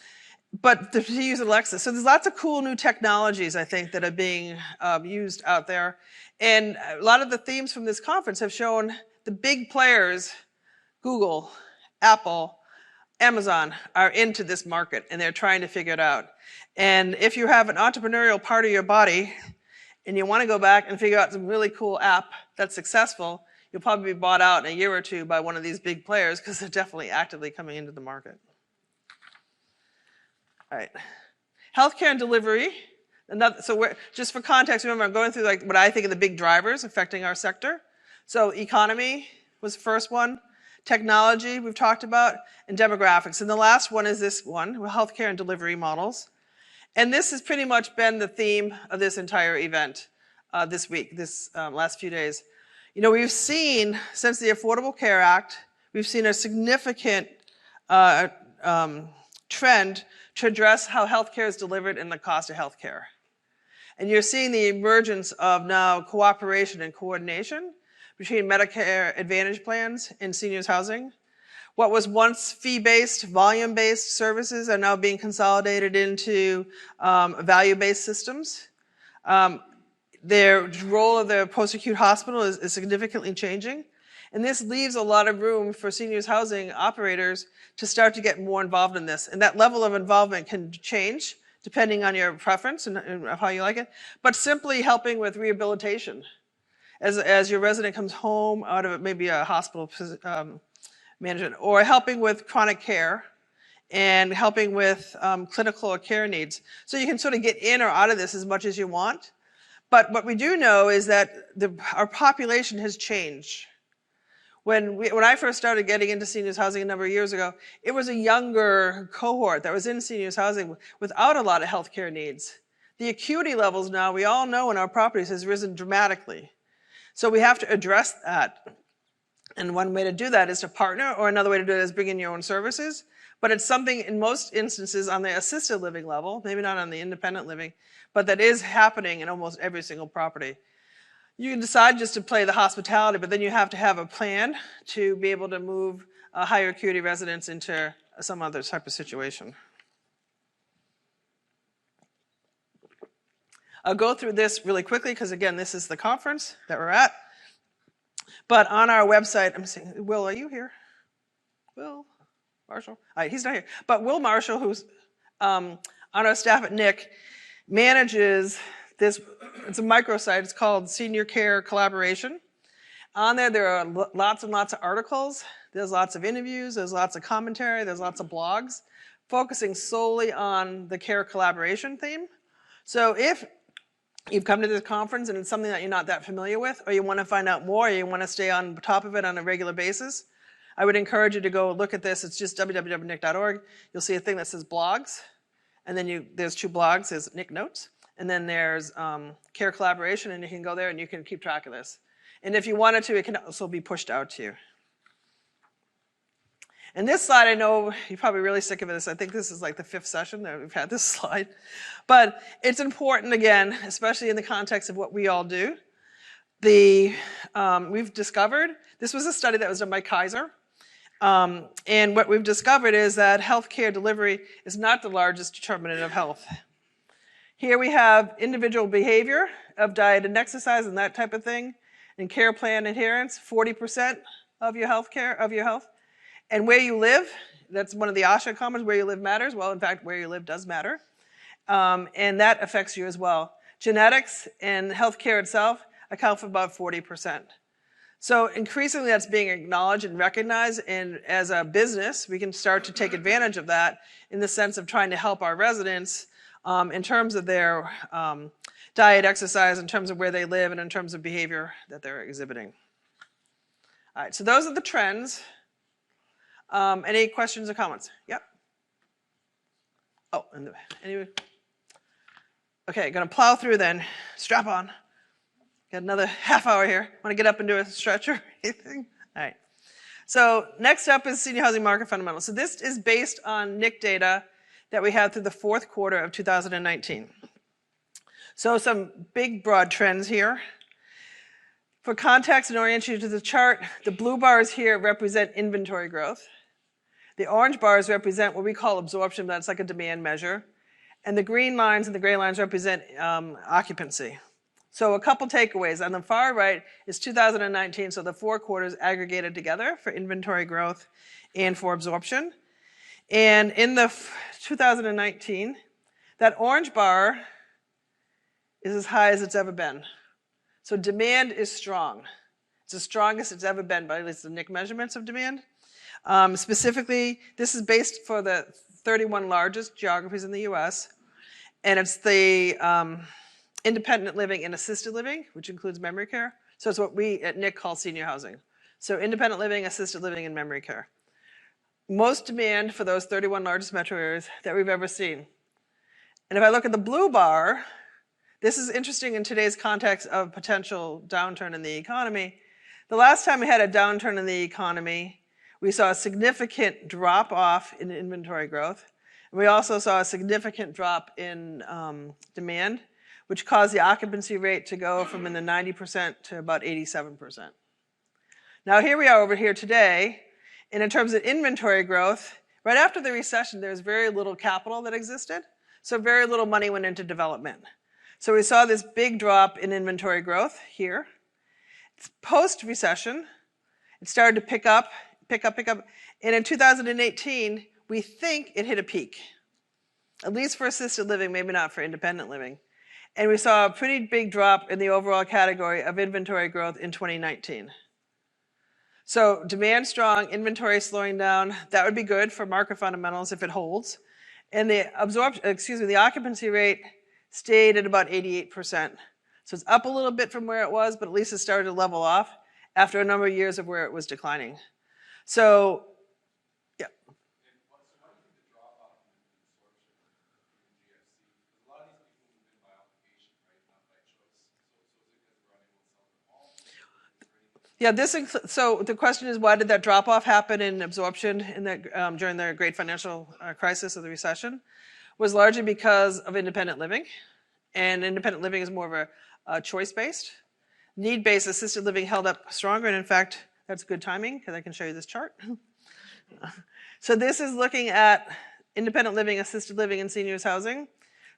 But to use Alexa. So there's lots of cool new technologies, I think, that are being used out there. And a lot of the themes from this conference have shown the big players, Google, Apple, Amazon, are into this market, and they're trying to figure it out. And if you have an entrepreneurial part of your body, and you want to go back and figure out some really cool app that's successful, you'll probably be bought out in a year or two by one of these big players, because they're definitely actively coming into the market. All right, healthcare and delivery. Just for context, remember I'm going through what I think are the big drivers affecting our sector. So economy was the first one, technology we've talked about, and demographics. And the last one is this one, healthcare and delivery models. And this has pretty much been the theme of this entire event this week, this last few days. We've seen, since the Affordable Care Act, we've seen a significant trend to address how healthcare is delivered and the cost of healthcare. And you're seeing the emergence of now cooperation and coordination between Medicare Advantage plans and seniors housing. What was once fee-based, volume-based services are now being consolidated into value-based systems. Their role of the post-acute hospital is significantly changing. And this leaves a lot of room for seniors housing operators to start to get more involved in this. And that level of involvement can change depending on your preference and how you like it. But simply helping with rehabilitation. As your resident comes home out of maybe a hospital management, or helping with chronic care and helping with clinical or care needs. So you can sort of get in or out of this as much as you want. But what we do know is that our population has changed. When I first started getting into seniors housing a number of years ago, it was a younger cohort that was in seniors housing without a lot of healthcare needs. The acuity levels now, we all know in our properties, has risen dramatically. So we have to address that. And one way to do that is to partner, or another way to do it is bring in your own services. But it's something in most instances on the assisted living level, maybe not on the independent living, but that is happening in almost every single property. You can decide just to play the hospitality, but then you have to have a plan to be able to move higher acuity residents into some other type of situation. I'll go through this really quickly because, again, this is the conference that we're at. But on our website, I'm saying, Will, are you here? Will Marshall? All right, he's not here. But Will Marshall, who's on our staff at NIC, manages this. It's a microsite. It's called Senior Care Collaboration. On there are lots and lots of articles. There's lots of interviews. There's lots of commentary. There's lots of blogs focusing solely on the care collaboration theme. So if you've come to this conference and it's something that you're not that familiar with, or you want to find out more, or you want to stay on top of it on a regular basis, I would encourage you to go look at this. It's just www.nic.org. You'll see a thing that says blogs, and then there's 2 blogs. There's NIC Notes, and then there's Care Collaboration, and you can go there and you can keep track of this. And if you wanted to, it can also be pushed out to you. And this slide, I know you're probably really sick of this. I think this is like the 5th session that we've had this slide. But it's important, again, especially in the context of what we all do. We've discovered, this was a study that was done by Kaiser. And what we've discovered is that healthcare delivery is not the largest determinant of health. Here we have individual behavior of diet and exercise and that type of thing. And care plan adherence, 40% of your health. And where you live, that's one of the ASHA comments, where you live matters. Well, in fact, where you live does matter. And that affects you as well. Genetics and healthcare itself account for about 40%. So increasingly that's being acknowledged and recognized, and as a business, we can start to take advantage of that in the sense of trying to help our residents in terms of their diet, exercise, in terms of where they live, and in terms of behavior that they're exhibiting. All right, so those are the trends. Any questions or comments? Yep. Oh, anyway. Okay, gonna plow through then. Strap on. Got another half hour here. Want to get up and do a stretch or anything? All right. So next up is senior housing market fundamentals. So this is based on NIC data that we had through the 4th quarter of 2019. So some big broad trends here. For context and orient you to the chart, the blue bars here represent inventory growth. The orange bars represent what we call absorption, that's like a demand measure. And the green lines and the gray lines represent occupancy. So a couple takeaways. On the far right is 2019, so the 4 quarters aggregated together for inventory growth and for absorption. And in the 2019, that orange bar is as high as it's ever been. So demand is strong. It's the strongest it's ever been by at least the NIC measurements of demand. Specifically, this is based for the 31 largest geographies in the US, and it's the independent living and assisted living, which includes memory care. So it's what we at NIC call senior housing. So independent living, assisted living, and memory care. Most demand for those 31 largest metro areas that we've ever seen. And if I look at the blue bar, this is interesting in today's context of potential downturn in the economy. The last time we had a downturn in the economy, we saw a significant drop off in inventory growth. And we also saw a significant drop in demand, which caused the occupancy rate to go from in the 90% to about 87%. Now here we are over here today, and in terms of inventory growth, right after the recession, there was very little capital that existed, so very little money went into development. So we saw this big drop in inventory growth here. Post-recession, it started to pick up, and in 2018, we think it hit a peak, at least for assisted living, maybe not for independent living. And we saw a pretty big drop in the overall category of inventory growth in 2019. So demand strong, inventory slowing down, that would be good for market fundamentals if it holds. And the occupancy rate stayed at about 88%. So it's up a little bit from where it was, but at least it started to level off after a number of years of where it was declining. So, yeah. So why do you think the drop off in absorption in GFC? Because a lot of these people move in by obligation, right, not by choice. So is it because we're unable to sell them all? Yeah, so the question is, why did that drop off happen in absorption in during the great financial crisis of the recession? Was largely because of independent living. And independent living is more of a choice-based. Need-based assisted living held up stronger, and in fact, that's good timing because I can show you this chart. So this is looking at independent living, assisted living, and seniors housing.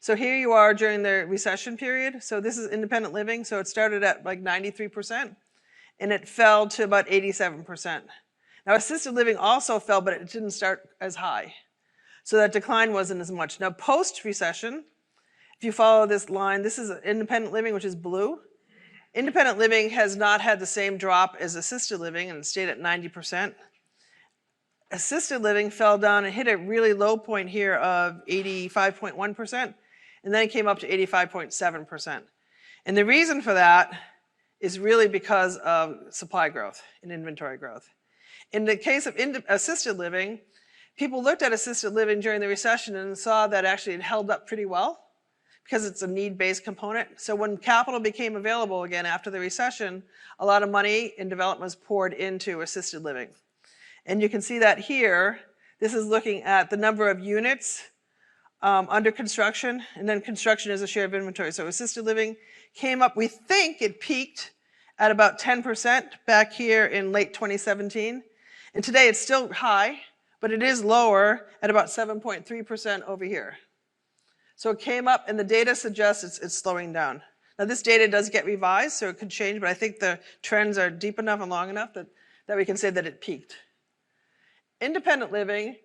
So here you are during the recession period. So this is independent living. So it started at like 93%, and it fell to about 87%. Now assisted living also fell, but it didn't start as high. So that decline wasn't as much. Now post-recession, if you follow this line, this is independent living, which is blue. Independent living has not had the same drop as assisted living and stayed at 90%. Assisted living fell down and hit a really low point here of 85.1%, and then it came up to 85.7%. And the reason for that is really because of supply growth and inventory growth. In the case of assisted living, people looked at assisted living during the recession and saw that actually it held up pretty well because it's a need-based component. So when capital became available again after the recession, a lot of money in development was poured into assisted living. And you can see that here. This is looking at the number of units under construction, and then construction is a share of inventory. So assisted living came up, we think it peaked at about 10% back here in late 2017. And today it's still high, but it is lower at about 7.3% over here. So it came up, and the data suggests it's slowing down. Now this data does get revised, so it could change, but I think the trends are deep enough and long enough that we can say that it peaked. Independent living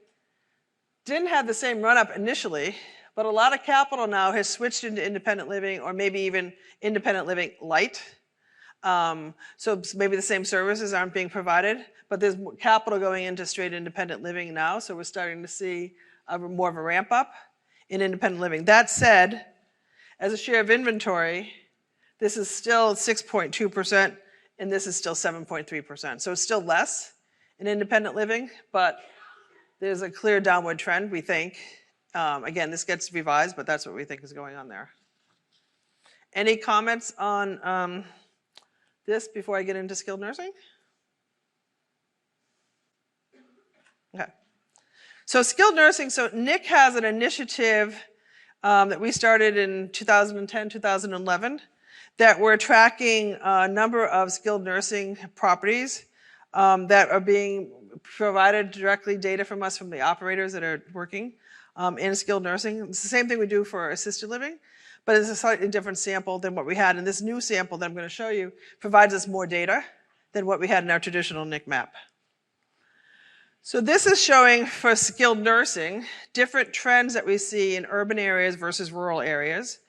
didn't have the same run-up initially, but a lot of capital now has switched into independent living, or maybe even independent living light. So maybe the same services aren't being provided, but there's capital going into straight independent living now, so we're starting to see more of a ramp up in independent living. That said, as a share of inventory, this is still 6.2%, and this is still 7.3%. So it's still less in independent living, but there's a clear downward trend, we think. Again, this gets revised, but that's what we think is going on there. Any comments on this before I get into skilled nursing? Okay. So skilled nursing, so NIC has an initiative that we started in 2010, 2011, that we're tracking a number of skilled nursing properties that are being provided directly data from us from the operators that are working in skilled nursing. It's the same thing we do for assisted living, but it's a slightly different sample than what we had. And this new sample that I'm going to show you provides us more data than what we had in our traditional NIC MAP. So this is showing for skilled nursing different trends that we see in urban areas versus rural areas.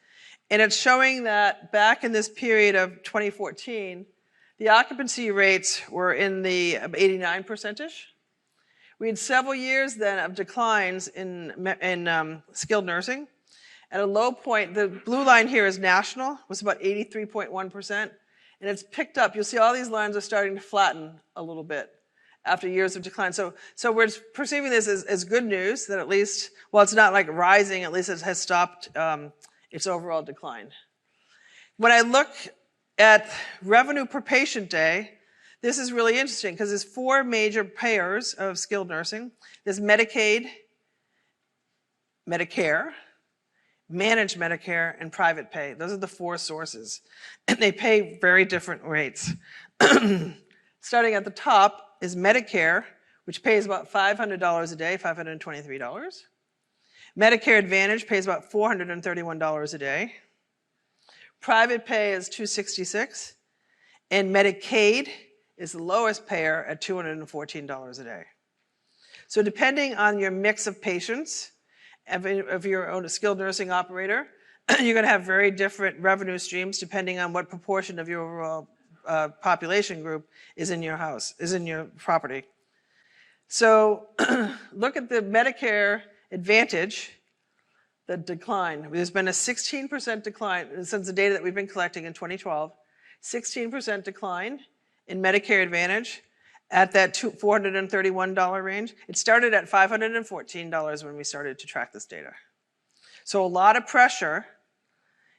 And it's showing that back in this period of 2014, the occupancy rates were in the 89%-ish. We had several years then of declines in skilled nursing. At a low point, the blue line here is national, was about 83.1%, and it's picked up. You'll see all these lines are starting to flatten a little bit after years of decline. So we're perceiving this as good news, that at least, while it's not like rising, at least it has stopped its overall decline. When I look at revenue per patient day, this is really interesting because there's 4 major payers of skilled nursing. There's Medicaid, Medicare, managed Medicare, and private pay. Those are the 4 sources. And they pay very different rates. Starting at the top is Medicare, which pays about $500 a day, $523. Medicare Advantage pays about $431 a day. Private pay is $266, and Medicaid is the lowest payer at $214 a day. So depending on your mix of patients, if you're a skilled nursing operator, you're going to have very different revenue streams depending on what proportion of your overall population group is in your house, is in your property. So look at the Medicare Advantage, the decline. There's been a 16% decline since the data that we've been collecting in 2012, 16% decline in Medicare Advantage at that $431 range. It started at $514 when we started to track this data. So a lot of pressure,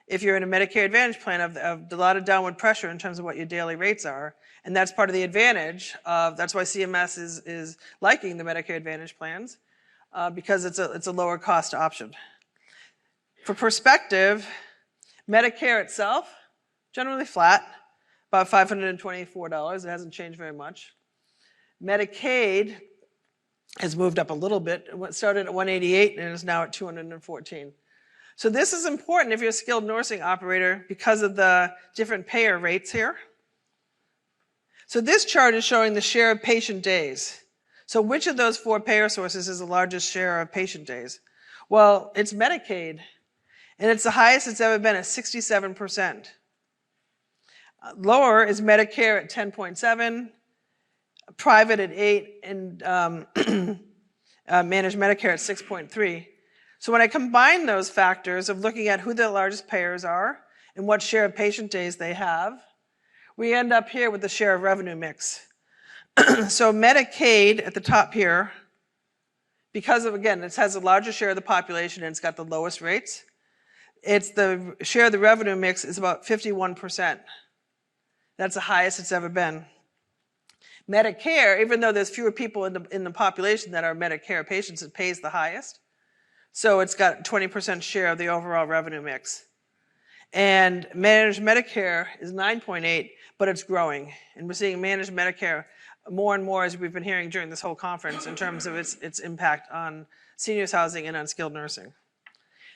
if you're in a Medicare Advantage plan, of a lot of downward pressure in terms of what your daily rates are. And that's part of the advantage of, that's why CMS is liking the Medicare Advantage plans, because it's a lower cost option. For perspective, Medicare itself, generally flat, about $524. It hasn't changed very much. Medicaid has moved up a little bit. It started at $188 and is now at $214. So this is important if you're a skilled nursing operator because of the different payer rates here. So this chart is showing the share of patient days. So which of those 4 payer sources is the largest share of patient days? Well, it's Medicaid, and it's the highest it's ever been at 67%. Lower is Medicare at 10.7, private at 8, and managed Medicare at 6.3. So when I combine those factors of looking at who the largest payers are and what share of patient days they have, we end up here with the share of revenue mix. So Medicaid at the top here, because of, again, it has the largest share of the population and it's got the lowest rates, it's the share of the revenue mix is about 51%. That's the highest it's ever been. Medicare, even though there's fewer people in the population that are Medicare patients, it pays the highest. So it's got 20% share of the overall revenue mix. And managed Medicare is 9.8, but it's growing. And we're seeing managed Medicare more and more, as we've been hearing during this whole conference, in terms of its impact on seniors housing and on skilled nursing.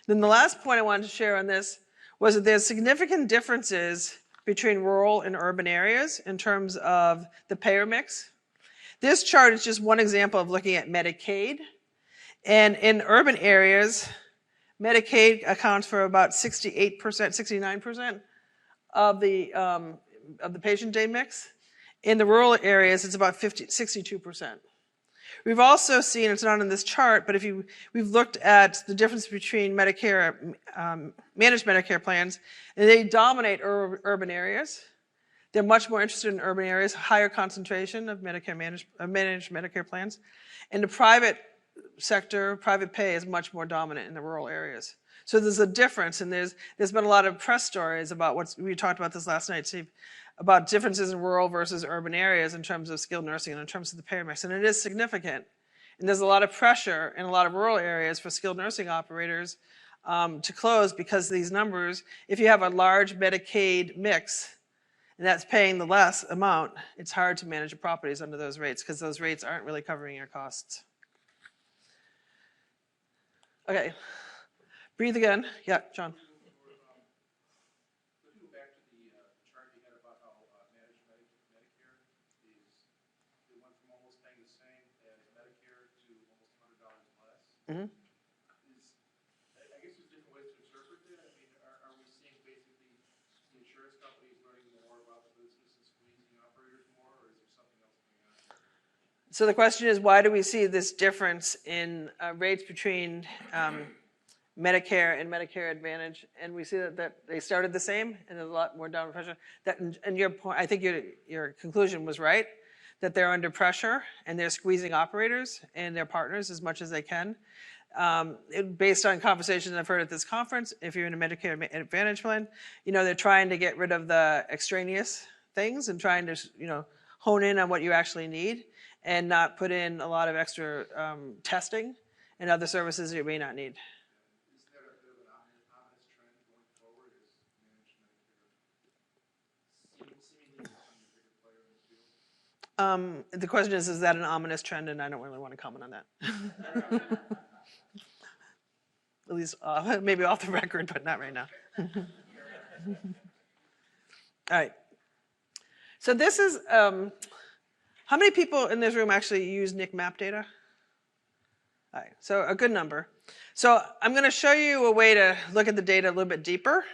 Then the last point I wanted to share on this was that there's significant differences between rural and urban areas in terms of the payer mix. This chart is just one example of looking at Medicaid. And in urban areas, Medicaid accounts for about 68%, 69% of the patient day mix. In the rural areas, it's about 62%. We've also seen, it's not on this chart, but we've looked at the difference between Medicare, managed Medicare plans, and they dominate urban areas. They're much more interested in urban areas, higher concentration of managed Medicare plans. And the private sector, private pay is much more dominant in the rural areas. So there's a difference, and there's been a lot of press stories about we talked about this last night, Steve, about differences in rural versus urban areas in terms of skilled nursing and in terms of the payer mix, and it is significant. And there's a lot of pressure in a lot of rural areas for skilled nursing operators to close because these numbers, if you have a large Medicaid mix, and that's paying the less amount, it's hard to manage your properties under those rates because those rates aren't really covering your costs. Okay, breathe again. Yeah, John. Looking back to the chart you had about how managed Medicare it went from almost paying the same as Medicare to almost $100 less. Mm-hmm. I guess there's different ways to interpret that. I mean, are we seeing basically the insurance companies learning more about the business and squeezing operators more, or is there something else going on? So the question is, why do we see this difference in rates between Medicare and Medicare Advantage? And we see that they started the same, and there's a lot more downward pressure. That, and your point, I think your conclusion was right, that they're under pressure and they're squeezing operators and their partners as much as they can. Based on conversations I've heard at this conference, if you're in a Medicare Advantage plan, they're trying to get rid of the extraneous things and trying to, hone in on what you actually need and not put in a lot of extra testing and other services that you may not need. Is there a bit of an ominous trend going forward as managed Medicare seemingly becoming a bigger player in the field? The question is that an ominous trend? And I don't really want to comment on that. At least maybe off the record, but not right now. All right. So this is, how many people in this room actually use NIC MAP data? All right, so a good number. So I'm going to show you a way to look at the data a little bit deeper.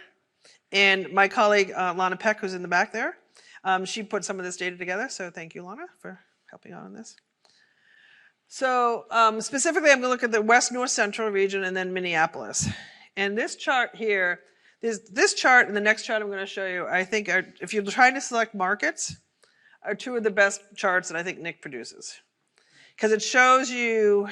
And my colleague, Lana Peck, who's in the back there, she put some of this data together. So thank you, Lana, for helping out on this. So specifically, I'm going to look at the West North Central region and then Minneapolis. And this chart here, this chart and the next chart I'm going to show you, I think, if you're trying to select markets, are two of the best charts that I think NIC produces. Because it shows you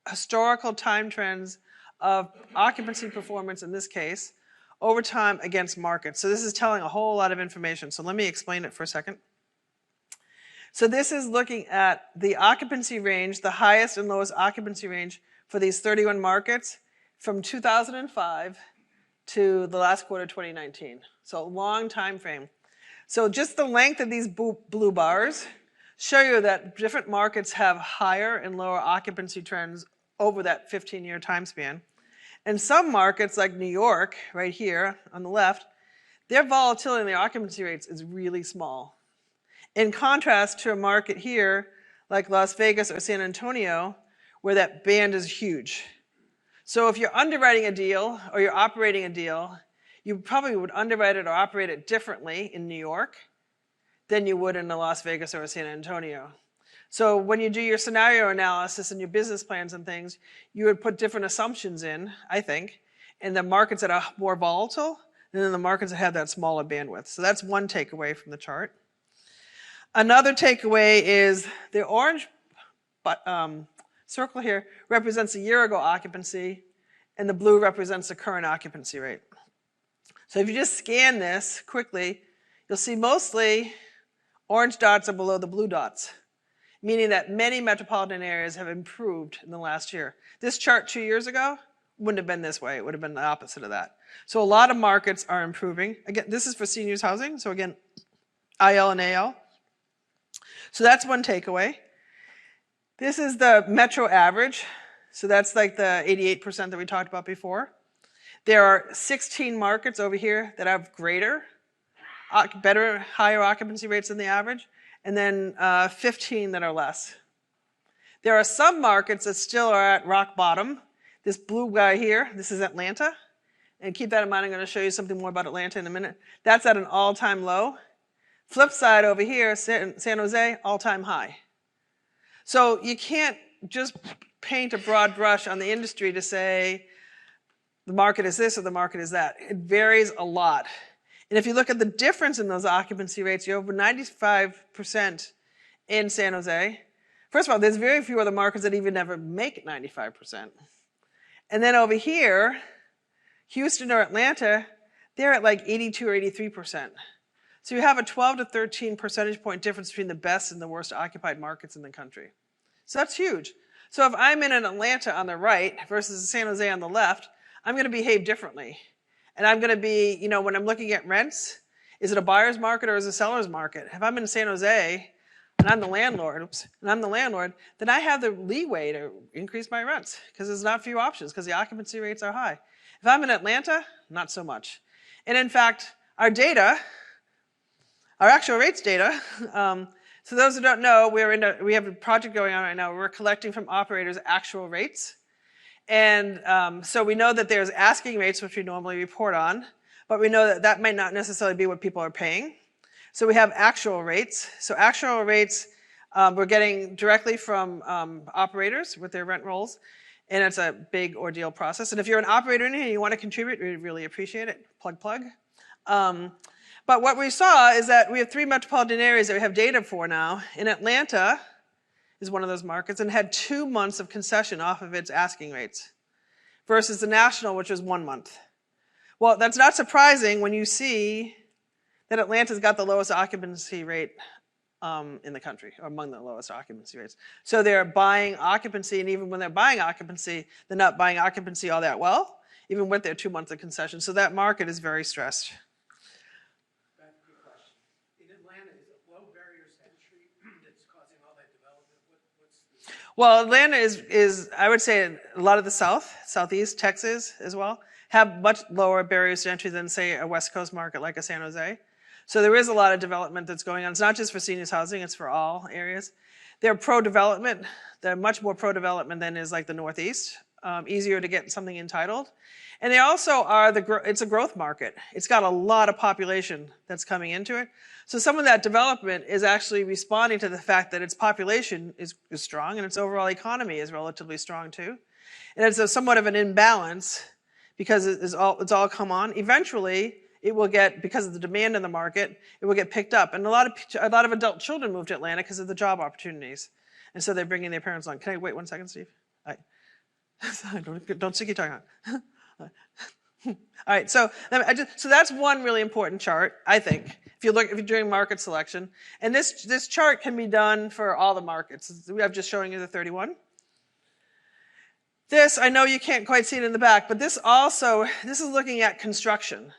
historical time trends of occupancy performance, in this case, over time against markets. So this is telling a whole lot of information. So let me explain it for a second. So this is looking at the occupancy range, the highest and lowest occupancy range for these 31 markets from 2005 to the last quarter of 2019. So a long time frame. So just the length of these blue bars show you that different markets have higher and lower occupancy trends over that 15-year time span. And some markets, like New York, right here on the left, their volatility in their occupancy rates is really small. In contrast to a market here, like Las Vegas or San Antonio, where that band is huge. So if you're underwriting a deal or you're operating a deal, you probably would underwrite it or operate it differently in New York than you would in a Las Vegas or a San Antonio. So when you do your scenario analysis and your business plans and things, you would put different assumptions in, I think, in the markets that are more volatile than in the markets that have that smaller bandwidth. So that's one takeaway from the chart. Another takeaway is the orange circle here represents a year ago occupancy, and the blue represents the current occupancy rate. So if you just scan this quickly, you'll see mostly orange dots are below the blue dots, meaning that many metropolitan areas have improved in the last year. This chart 2 years ago wouldn't have been this way. It would have been the opposite of that. So a lot of markets are improving. Again, this is for seniors housing. So again, IL and AL. So that's one takeaway. This is the metro average. So that's like the 88% that we talked about before. There are 16 markets over here that have higher occupancy rates than the average, and then 15 that are less. There are some markets that still are at rock bottom. This blue guy here, this is Atlanta. And keep that in mind, I'm going to show you something more about Atlanta in a minute. That's at an all-time low. Flip side over here, San Jose, all-time high. So you can't just paint a broad brush on the industry to say the market is this or the market is that. It varies a lot. And if you look at the difference in those occupancy rates, you're over 95% in San Jose. First of all, there's very few other markets that even ever make 95%. And then over here, Houston or Atlanta, they're at like 82 or 83%. So you have a 12 to 13 percentage point difference between the best and the worst occupied markets in the country. So that's huge. So if I'm in an Atlanta on the right versus San Jose on the left, I'm going to behave differently. And I'm going to be, you know, when I'm looking at rents, is it a buyer's market or is it a seller's market? If I'm in San Jose and I'm the landlord, then I have the leeway to increase my rents because there's not few options because the occupancy rates are high. If I'm in Atlanta, not so much. And in fact, our data, our actual rates data, so those who don't know, we have a project going on right now where we're collecting from operators actual rates. And so we know that there's asking rates, which we normally report on, but we know that that might not necessarily be what people are paying. So we have actual rates. So actual rates we're getting directly from operators with their rent rolls, and it's a big ordeal process. And if you're an operator in here and you want to contribute, we really appreciate it. Plug. But what we saw is that we have 3 metropolitan areas that we have data for now. In Atlanta is one of those markets and had 2 months of concession off of its asking rates versus the national, which was 1 month. Well, that's not surprising when you see that Atlanta's got the lowest occupancy rate in the country, or among the lowest occupancy rates. So they're buying occupancy, and even when they're buying occupancy, they're not buying occupancy all that well, even with their 2 months of concession. So that market is very stressed. Well, Atlanta is, I would say, a lot of the Southeast, Texas as well, have much lower barriers to entry than, say, a West Coast market like a San Jose. So there is a lot of development that's going on. It's not just for seniors housing, it's for all areas. They're pro-development. They're much more pro-development than is like the Northeast. Easier to get something entitled. And they also are, it's a growth market. It's got a lot of population that's coming into it. So some of that development is actually responding to the fact that its population is strong and its overall economy is relatively strong too. And it's somewhat of an imbalance because it's all come on. Eventually, it will get, because of the demand in the market, it will get picked up. And a lot of adult children move to Atlanta because of the job opportunities. And so they're bringing their parents on. Can I wait 1 second, Steve? All right. Don't stick your tongue out. All right, so that's one really important chart, I think, if you're doing market selection. And this chart can be done for all the markets. I'm just showing you the 31. This, I know you can't quite see it in the back, but this is looking at construction.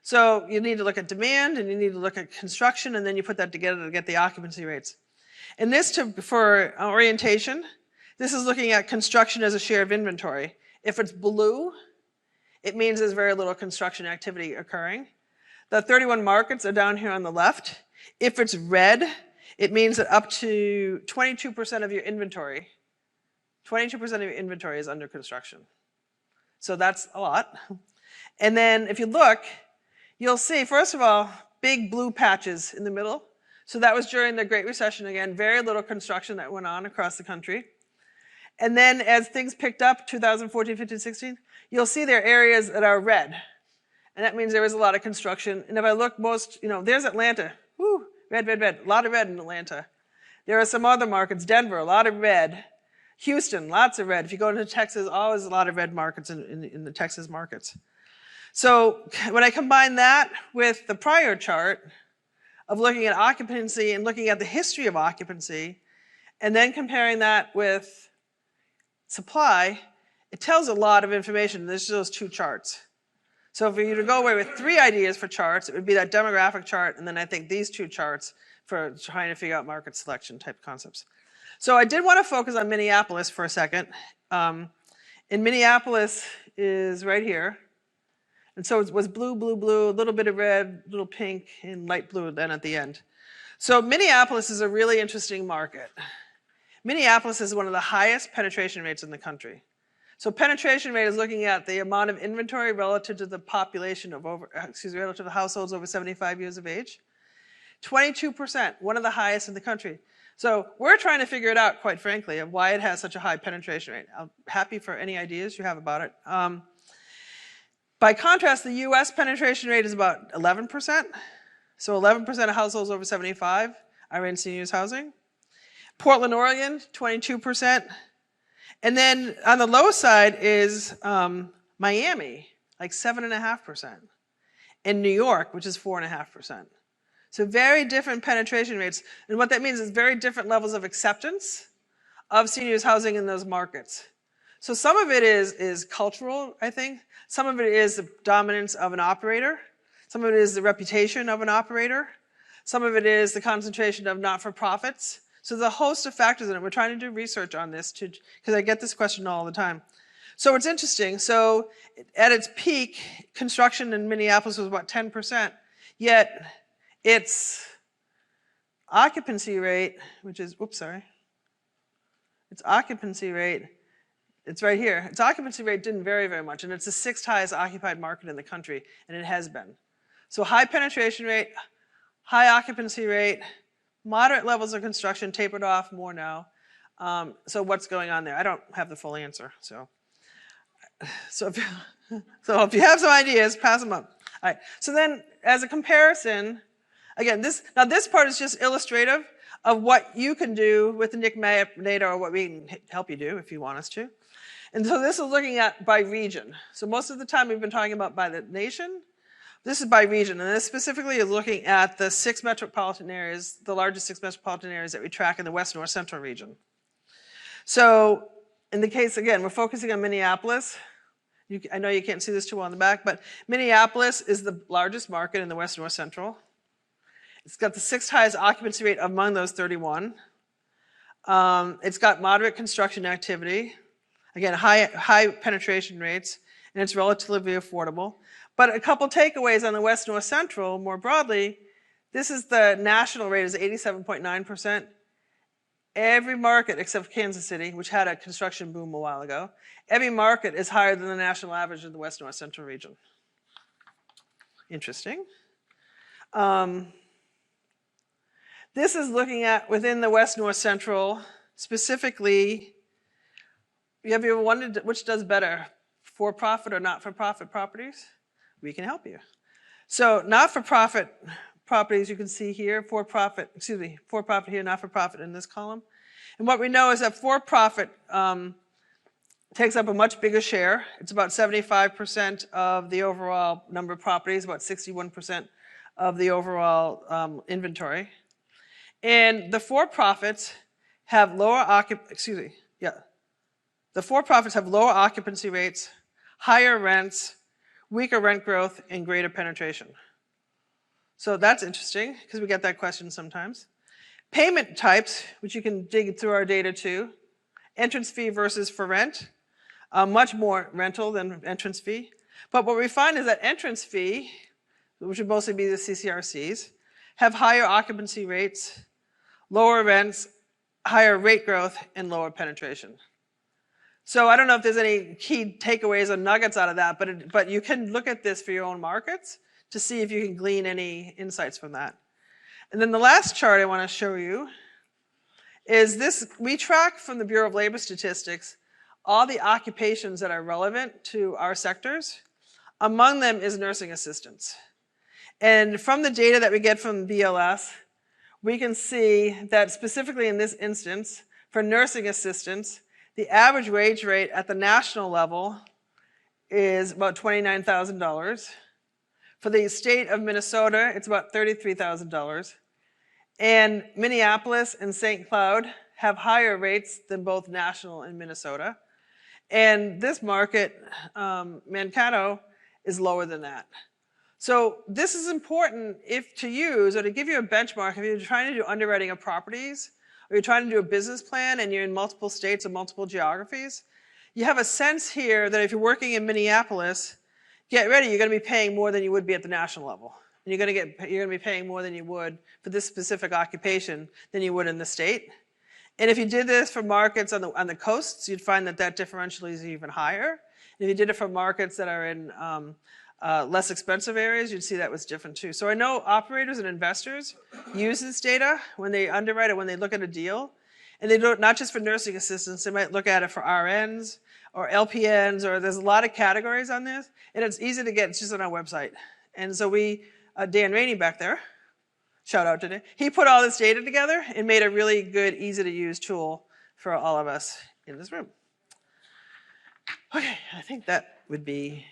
So you need to look at demand, and you need to look at construction, and then you put that together to get the occupancy rates. And this, for orientation, this is looking at construction as a share of inventory. If it's blue, it means there's very little construction activity occurring. The 31 markets are down here on the left. If it's red, it means that up to 22% of your inventory, 22% of your inventory is under construction. So that's a lot. And then if you look, you'll see, first of all, big blue patches in the middle. So that was during the Great Recession again, very little construction that went on across the country. And then as things picked up, 2014, 15, 16, you'll see there are areas that are red. And that means there was a lot of construction. And if I look there's Atlanta. Woo, red, red, red. A lot of red in Atlanta. There are some other markets. Denver, a lot of red. Houston, lots of red. If you go into Texas, always a lot of red markets in the Texas markets. So when I combine that with the prior chart of looking at occupancy and looking at the history of occupancy, and then comparing that with supply, it tells a lot of information. There's those two charts. So if you were to go away with 3 ideas for charts, it would be that demographic chart, and then I think these 2 charts for trying to figure out market selection type concepts. So I did want to focus on Minneapolis for a second. And Minneapolis is right here. And so it was blue, blue, blue, a little bit of red, a little pink, and light blue then at the end. So Minneapolis is a really interesting market. Minneapolis is one of the highest penetration rates in the country. So penetration rate is looking at the amount of inventory relative to the population of relative to households over 75 years of age. 22%, one of the highest in the country. So we're trying to figure it out, quite frankly, of why it has such a high penetration rate. I'm happy for any ideas you have about it. By contrast, the US penetration rate is about 11%. So 11% of households over 75 are in seniors housing. Portland, Oregon, 22%. And then on the low side is Miami, like 7.5%. And New York, which is 4.5%. So very different penetration rates. And what that means is very different levels of acceptance of seniors housing in those markets. So some of it is cultural, I think. Some of it is the dominance of an operator. Some of it is the reputation of an operator. Some of it is the concentration of not-for-profits. So there's a host of factors in it. We're trying to do research on this because I get this question all the time. So it's interesting. So at its peak, construction in Minneapolis was about 10%. Yet its occupancy rate, which is, its occupancy rate, it's right here. Its occupancy rate didn't vary very much, and it's the 6th highest occupied market in the country, and it has been. So high penetration rate, high occupancy rate, moderate levels of construction, tapered off more now. So what's going on there? I don't have the full answer. So if you have some ideas, pass them up. All right. So then, as a comparison, again, this part is just illustrative of what you can do with the NIC MAP data, or what we can help you do if you want us to. And so this is looking at by region. So most of the time we've been talking about by the nation. This is by region, and this specifically is looking at the 6 metropolitan areas, the largest 6 metropolitan areas that we track in the West North Central region. So in the case, again, we're focusing on Minneapolis. I know you can't see this too well in the back, but Minneapolis is the largest market in the West North Central. It's got the 6th highest occupancy rate among those 31. It's got moderate construction activity. Again, high penetration rates, and it's relatively affordable. But a couple takeaways on the West North Central, more broadly, this is the national rate is 87.9%. Every market except Kansas City, which had a construction boom a while ago, every market is higher than the national average of the West North Central region. Interesting. This is looking at within the West North Central, specifically, have you ever wondered which does better, for-profit or not-for-profit properties? We can help you. So not-for-profit properties you can see here, for-profit here, not-for-profit in this column. And what we know is that for-profit takes up a much bigger share. It's about 75% of the overall number of properties, about 61% of the overall inventory. And the for-profits have lower occupancy rates, higher rents, weaker rent growth, and greater penetration. So that's interesting, because we get that question sometimes. Payment types, which you can dig through our data too. Entrance fee versus for rent. Much more rental than entrance fee. But what we find is that entrance fee, which would mostly be the CCRCs, have higher occupancy rates, lower rents, higher rate growth, and lower penetration. So I don't know if there's any key takeaways or nuggets out of that, but you can look at this for your own markets to see if you can glean any insights from that. And then the last chart I want to show you is this. We track from the Bureau of Labor Statistics all the occupations that are relevant to our sectors. Among them is nursing assistants. And from the data that we get from BLS, we can see that specifically in this instance, for nursing assistants, the average wage rate at the national level is about $29,000. For the state of Minnesota, it's about $33,000. And Minneapolis and St. Cloud have higher rates than both national and Minnesota. And this market, Mankato, is lower than that. So this is important to use or to give you a benchmark if you're trying to do underwriting of properties or you're trying to do a business plan and you're in multiple states or multiple geographies. You have a sense here that if you're working in Minneapolis, get ready, you're going to be paying more than you would be at the national level. And you're going to be paying more than you would for this specific occupation than you would in the state. And if you did this for markets on the coasts, you'd find that differential is even higher. And if you did it for markets that are in less expensive areas, you'd see that was different too. So I know operators and investors use this data when they underwrite it, when they look at a deal. And they do it not just for nursing assistants, they might look at it for RNs or LPNs, or there's a lot of categories on this. And it's easy to get, it's just on our website. And so Dan Rainey back there, shout out today, he put all this data together and made a really good, easy to use tool for all of us in this room. Okay, I think that would be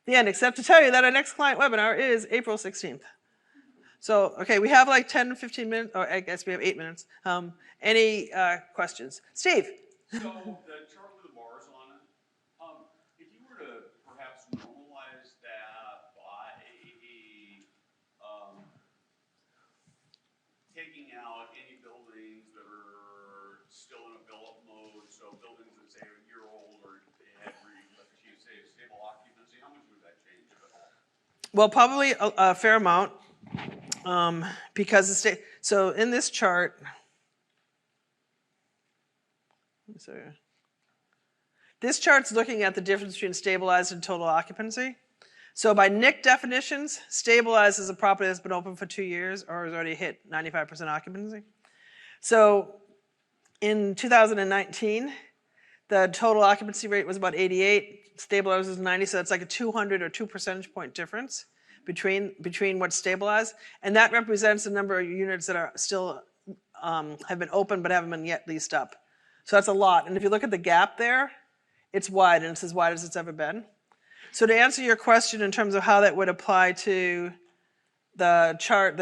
the end, except to tell you that our next client webinar is April 16th. So, okay, we have like 10, 15 minutes, or I guess we have 8 minutes. Any questions? Steve? So the chart with the bars on it, if you were to perhaps normalize that by taking out any buildings that are still in a build-up mode, so buildings that say a year old or have stable occupancy, how much would that change if at all? Well, probably a fair amount, because so in this chart, this chart's looking at the difference between stabilized and total occupancy. So by NIC definitions, stabilized is a property that's been open for 2 years or has already hit 95% occupancy. So in 2019, the total occupancy rate was about 88, stabilized was 90, so it's like a 200 or 2 percentage point difference between what's stabilized. And that represents the number of units that are still have been open but haven't been yet leased up. So that's a lot. And if you look at the gap there, it's wide, and it's as wide as it's ever been. So to answer your question in terms of how that would apply to the chart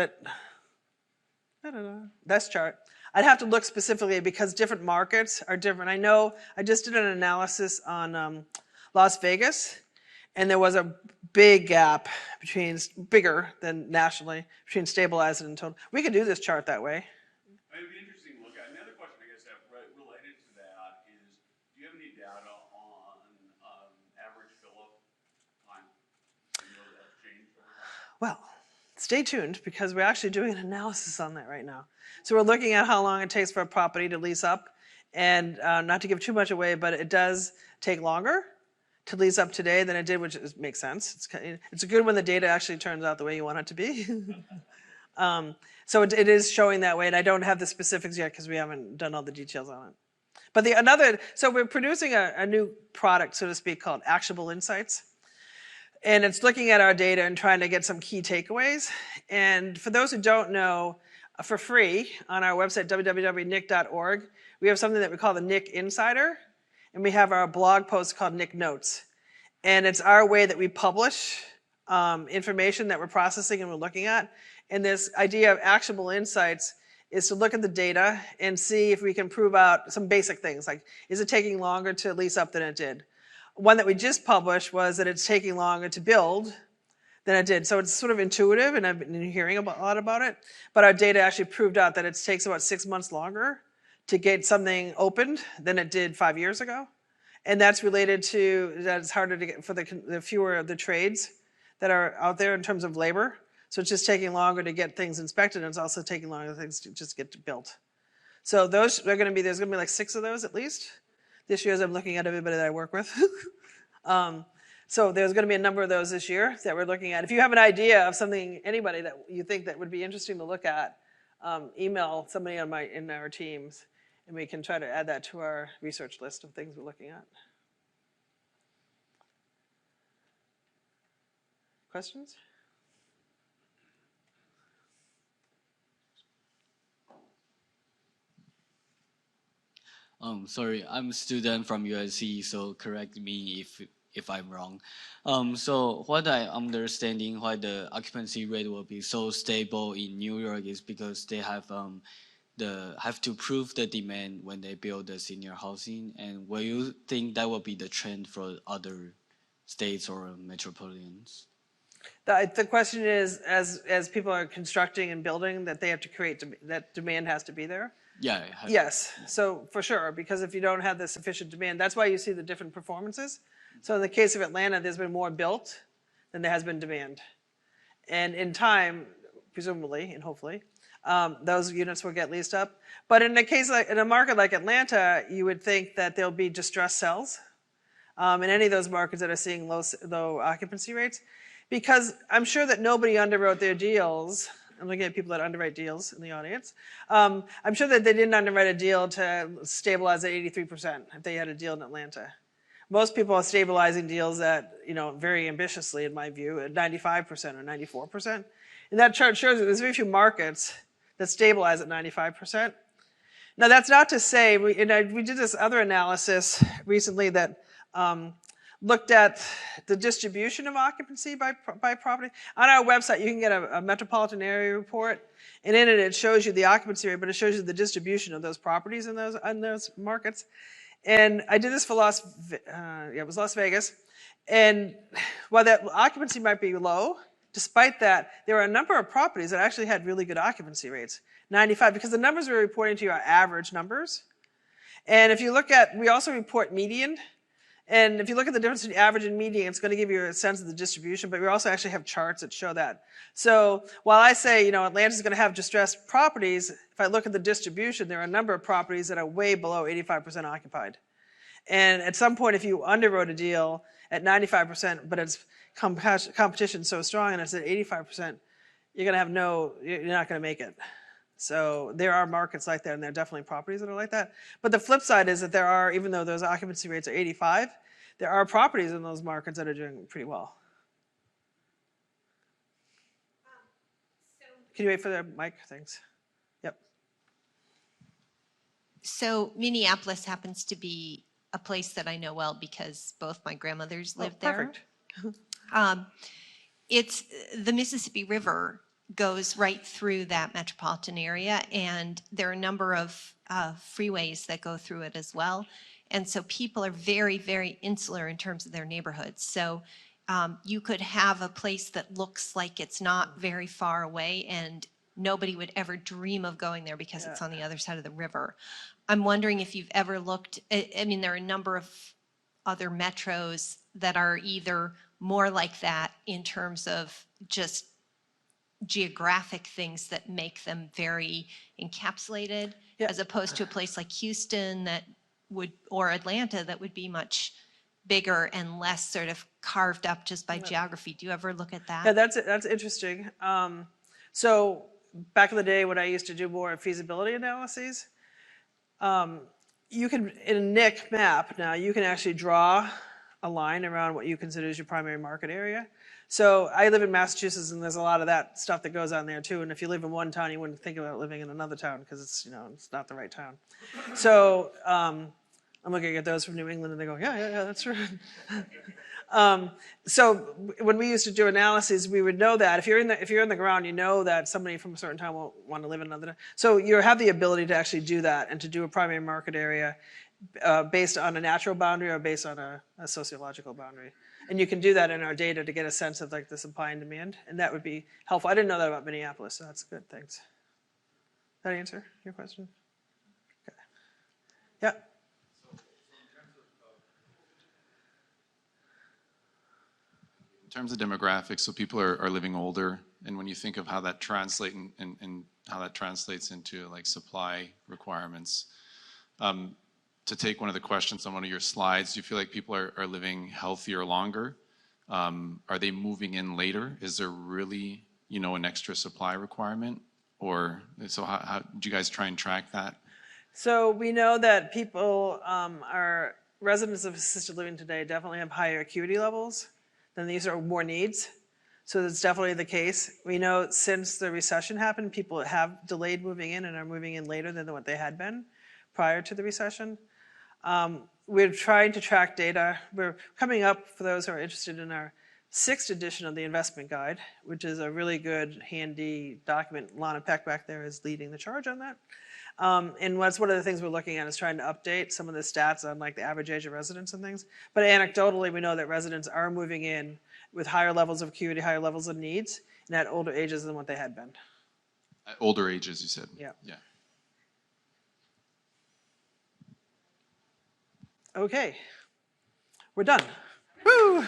this chart, I'd have to look specifically because different markets are different. I know I just did an analysis on Las Vegas, and there was a big gap bigger than nationally, between stabilized and total. We could do this chart that way. It'd be interesting to look at. Another question I guess related to that is, do you have any data on average fill-up time? Do you know that that's changed over time? Well, stay tuned because we're actually doing an analysis on that right now. So we're looking at how long it takes for a property to lease up, and not to give too much away, but it does take longer to lease up today than it did, which makes sense. It's good when the data actually turns out the way you want it to be. So it is showing that way, and I don't have the specifics yet because we haven't done all the details on it. But so we're producing a new product, so to speak, called Actionable Insights. And it's looking at our data and trying to get some key takeaways. And for those who don't know, for free on our website, www.nic.org, we have something that we call the NIC Insider. And we have our blog post called NIC Notes. And it's our way that we publish information that we're processing and we're looking at. And this idea of actionable insights is to look at the data and see if we can prove out some basic things, like is it taking longer to lease up than it did? One that we just published was that it's taking longer to build than it did. So it's sort of intuitive, and I've been hearing a lot about it. But our data actually proved out that it takes about 6 months longer to get something opened than it did 5 years ago. And that's related to that it's harder to get for the fewer of the trades that are out there in terms of labor. So it's just taking longer to get things inspected, and it's also taking longer things to just get built. So there's going to be like 6 of those at least this year as I'm looking at everybody that I work with. So there's going to be a number of those this year that we're looking at. If you have an idea of something, anybody that you think that would be interesting to look at, email somebody in our teams, and we can try to add that to our research list of things we're looking at. Questions? Sorry, I'm a student from USC, so correct me if I'm wrong. So what I understanding why the occupancy rate will be so stable in New York is because they have have to prove the demand when they build the senior housing. And will you think that will be the trend for other states or metropolitans? The question is, as people are constructing and building, that they have to create that demand has to be there. Yeah. Yes, so for sure, because if you don't have the sufficient demand, that's why you see the different performances. So in the case of Atlanta, there's been more built than there has been demand. And in time, presumably and hopefully, those units will get leased up. But in a market like Atlanta, you would think that there'll be distressed sales in any of those markets that are seeing low occupancy rates, because I'm sure that nobody underwrote their deals. I'm looking at people that underwrite deals in the audience. I'm sure that they didn't underwrite a deal to stabilize at 83% if they had a deal in Atlanta. Most people are stabilizing deals at, very ambitiously, in my view, at 95% or 94%. And that chart shows that there's very few markets that stabilize at 95%. Now, that's not to say, we did this other analysis recently that looked at the distribution of occupancy by property. On our website, you can get a metropolitan area report, and in it shows you the occupancy rate, but it shows you the distribution of those properties in those markets. And I did this for Las Vegas. And while that occupancy might be low, despite that, there are a number of properties that actually had really good occupancy rates, 95, because the numbers we're reporting to you are average numbers. And if you look at, we also report median. And if you look at the difference between average and median, it's going to give you a sense of the distribution, but we also actually have charts that show that. So while I say, Atlanta's going to have distressed properties, if I look at the distribution, there are a number of properties that are way below 85% occupied. And at some point, if you underwrote a deal at 95%, but it's competition so strong and it's at 85%, you're not going to make it. So there are markets like that, and there are definitely properties that are like that. But the flip side is that there are, even though those occupancy rates are 85, there are properties in those markets that are doing pretty well. Can you wait for the mic? Thanks. Yep. So Minneapolis happens to be a place that I know well because both my grandmothers lived there. Perfect. It's the Mississippi River goes right through that metropolitan area, and there are a number of freeways that go through it as well. And so people are very, very insular in terms of their neighborhoods. So you could have a place that looks like it's not very far away, and nobody would ever dream of going there because it's on the other side of the river. I'm wondering if you've ever looked, there are a number of other metros that are either more like that in terms of just geographic things that make them very encapsulated, as opposed to a place like Houston or Atlanta that would be much bigger and less sort of carved up just by geography. Do you ever look at that? Yeah, that's interesting. So back in the day when I used to do more feasibility analyses, you can, in a NIC map now, you can actually draw a line around what you consider as your primary market area. So I live in Massachusetts, and there's a lot of that stuff that goes on there too. And if you live in one town, you wouldn't think about living in another town because it's not the right town. So I'm looking at those from New England, and they go, yeah, that's right. So when we used to do analyses, we would know that if you're in the ground, you know that somebody from a certain town won't want to live in another town. So you have the ability to actually do that and to do a primary market area based on a natural boundary or based on a sociological boundary. And you can do that in our data to get a sense of like the supply and demand, and that would be helpful. I didn't know that about Minneapolis, so that's good. Thanks. Did that answer your question? Okay. Yeah. In terms of demographics, so people are living older, and when you think of how that translates and how that translates into like supply requirements, to take one of the questions on one of your slides, do you feel like people are living healthier longer? Are they moving in later? Is there really, an extra supply requirement? Or, so how do you guys try and track that? So we know that people are residents of assisted living today definitely have higher acuity levels, then these are more needs. So that's definitely the case. We know since the recession happened, people have delayed moving in and are moving in later than what they had been prior to the recession. We're trying to track data. We're coming up, for those who are interested, in our 6th edition of the investment guide, which is a really good, handy document. Lana Peck back there is leading the charge on that. And what's one of the things we're looking at is trying to update some of the stats on like the average age of residents and things. But anecdotally, we know that residents are moving in with higher levels of acuity, higher levels of needs, and at older ages than what they had been. At older ages, you said? Yeah. Yeah. Okay, we're done. Woo!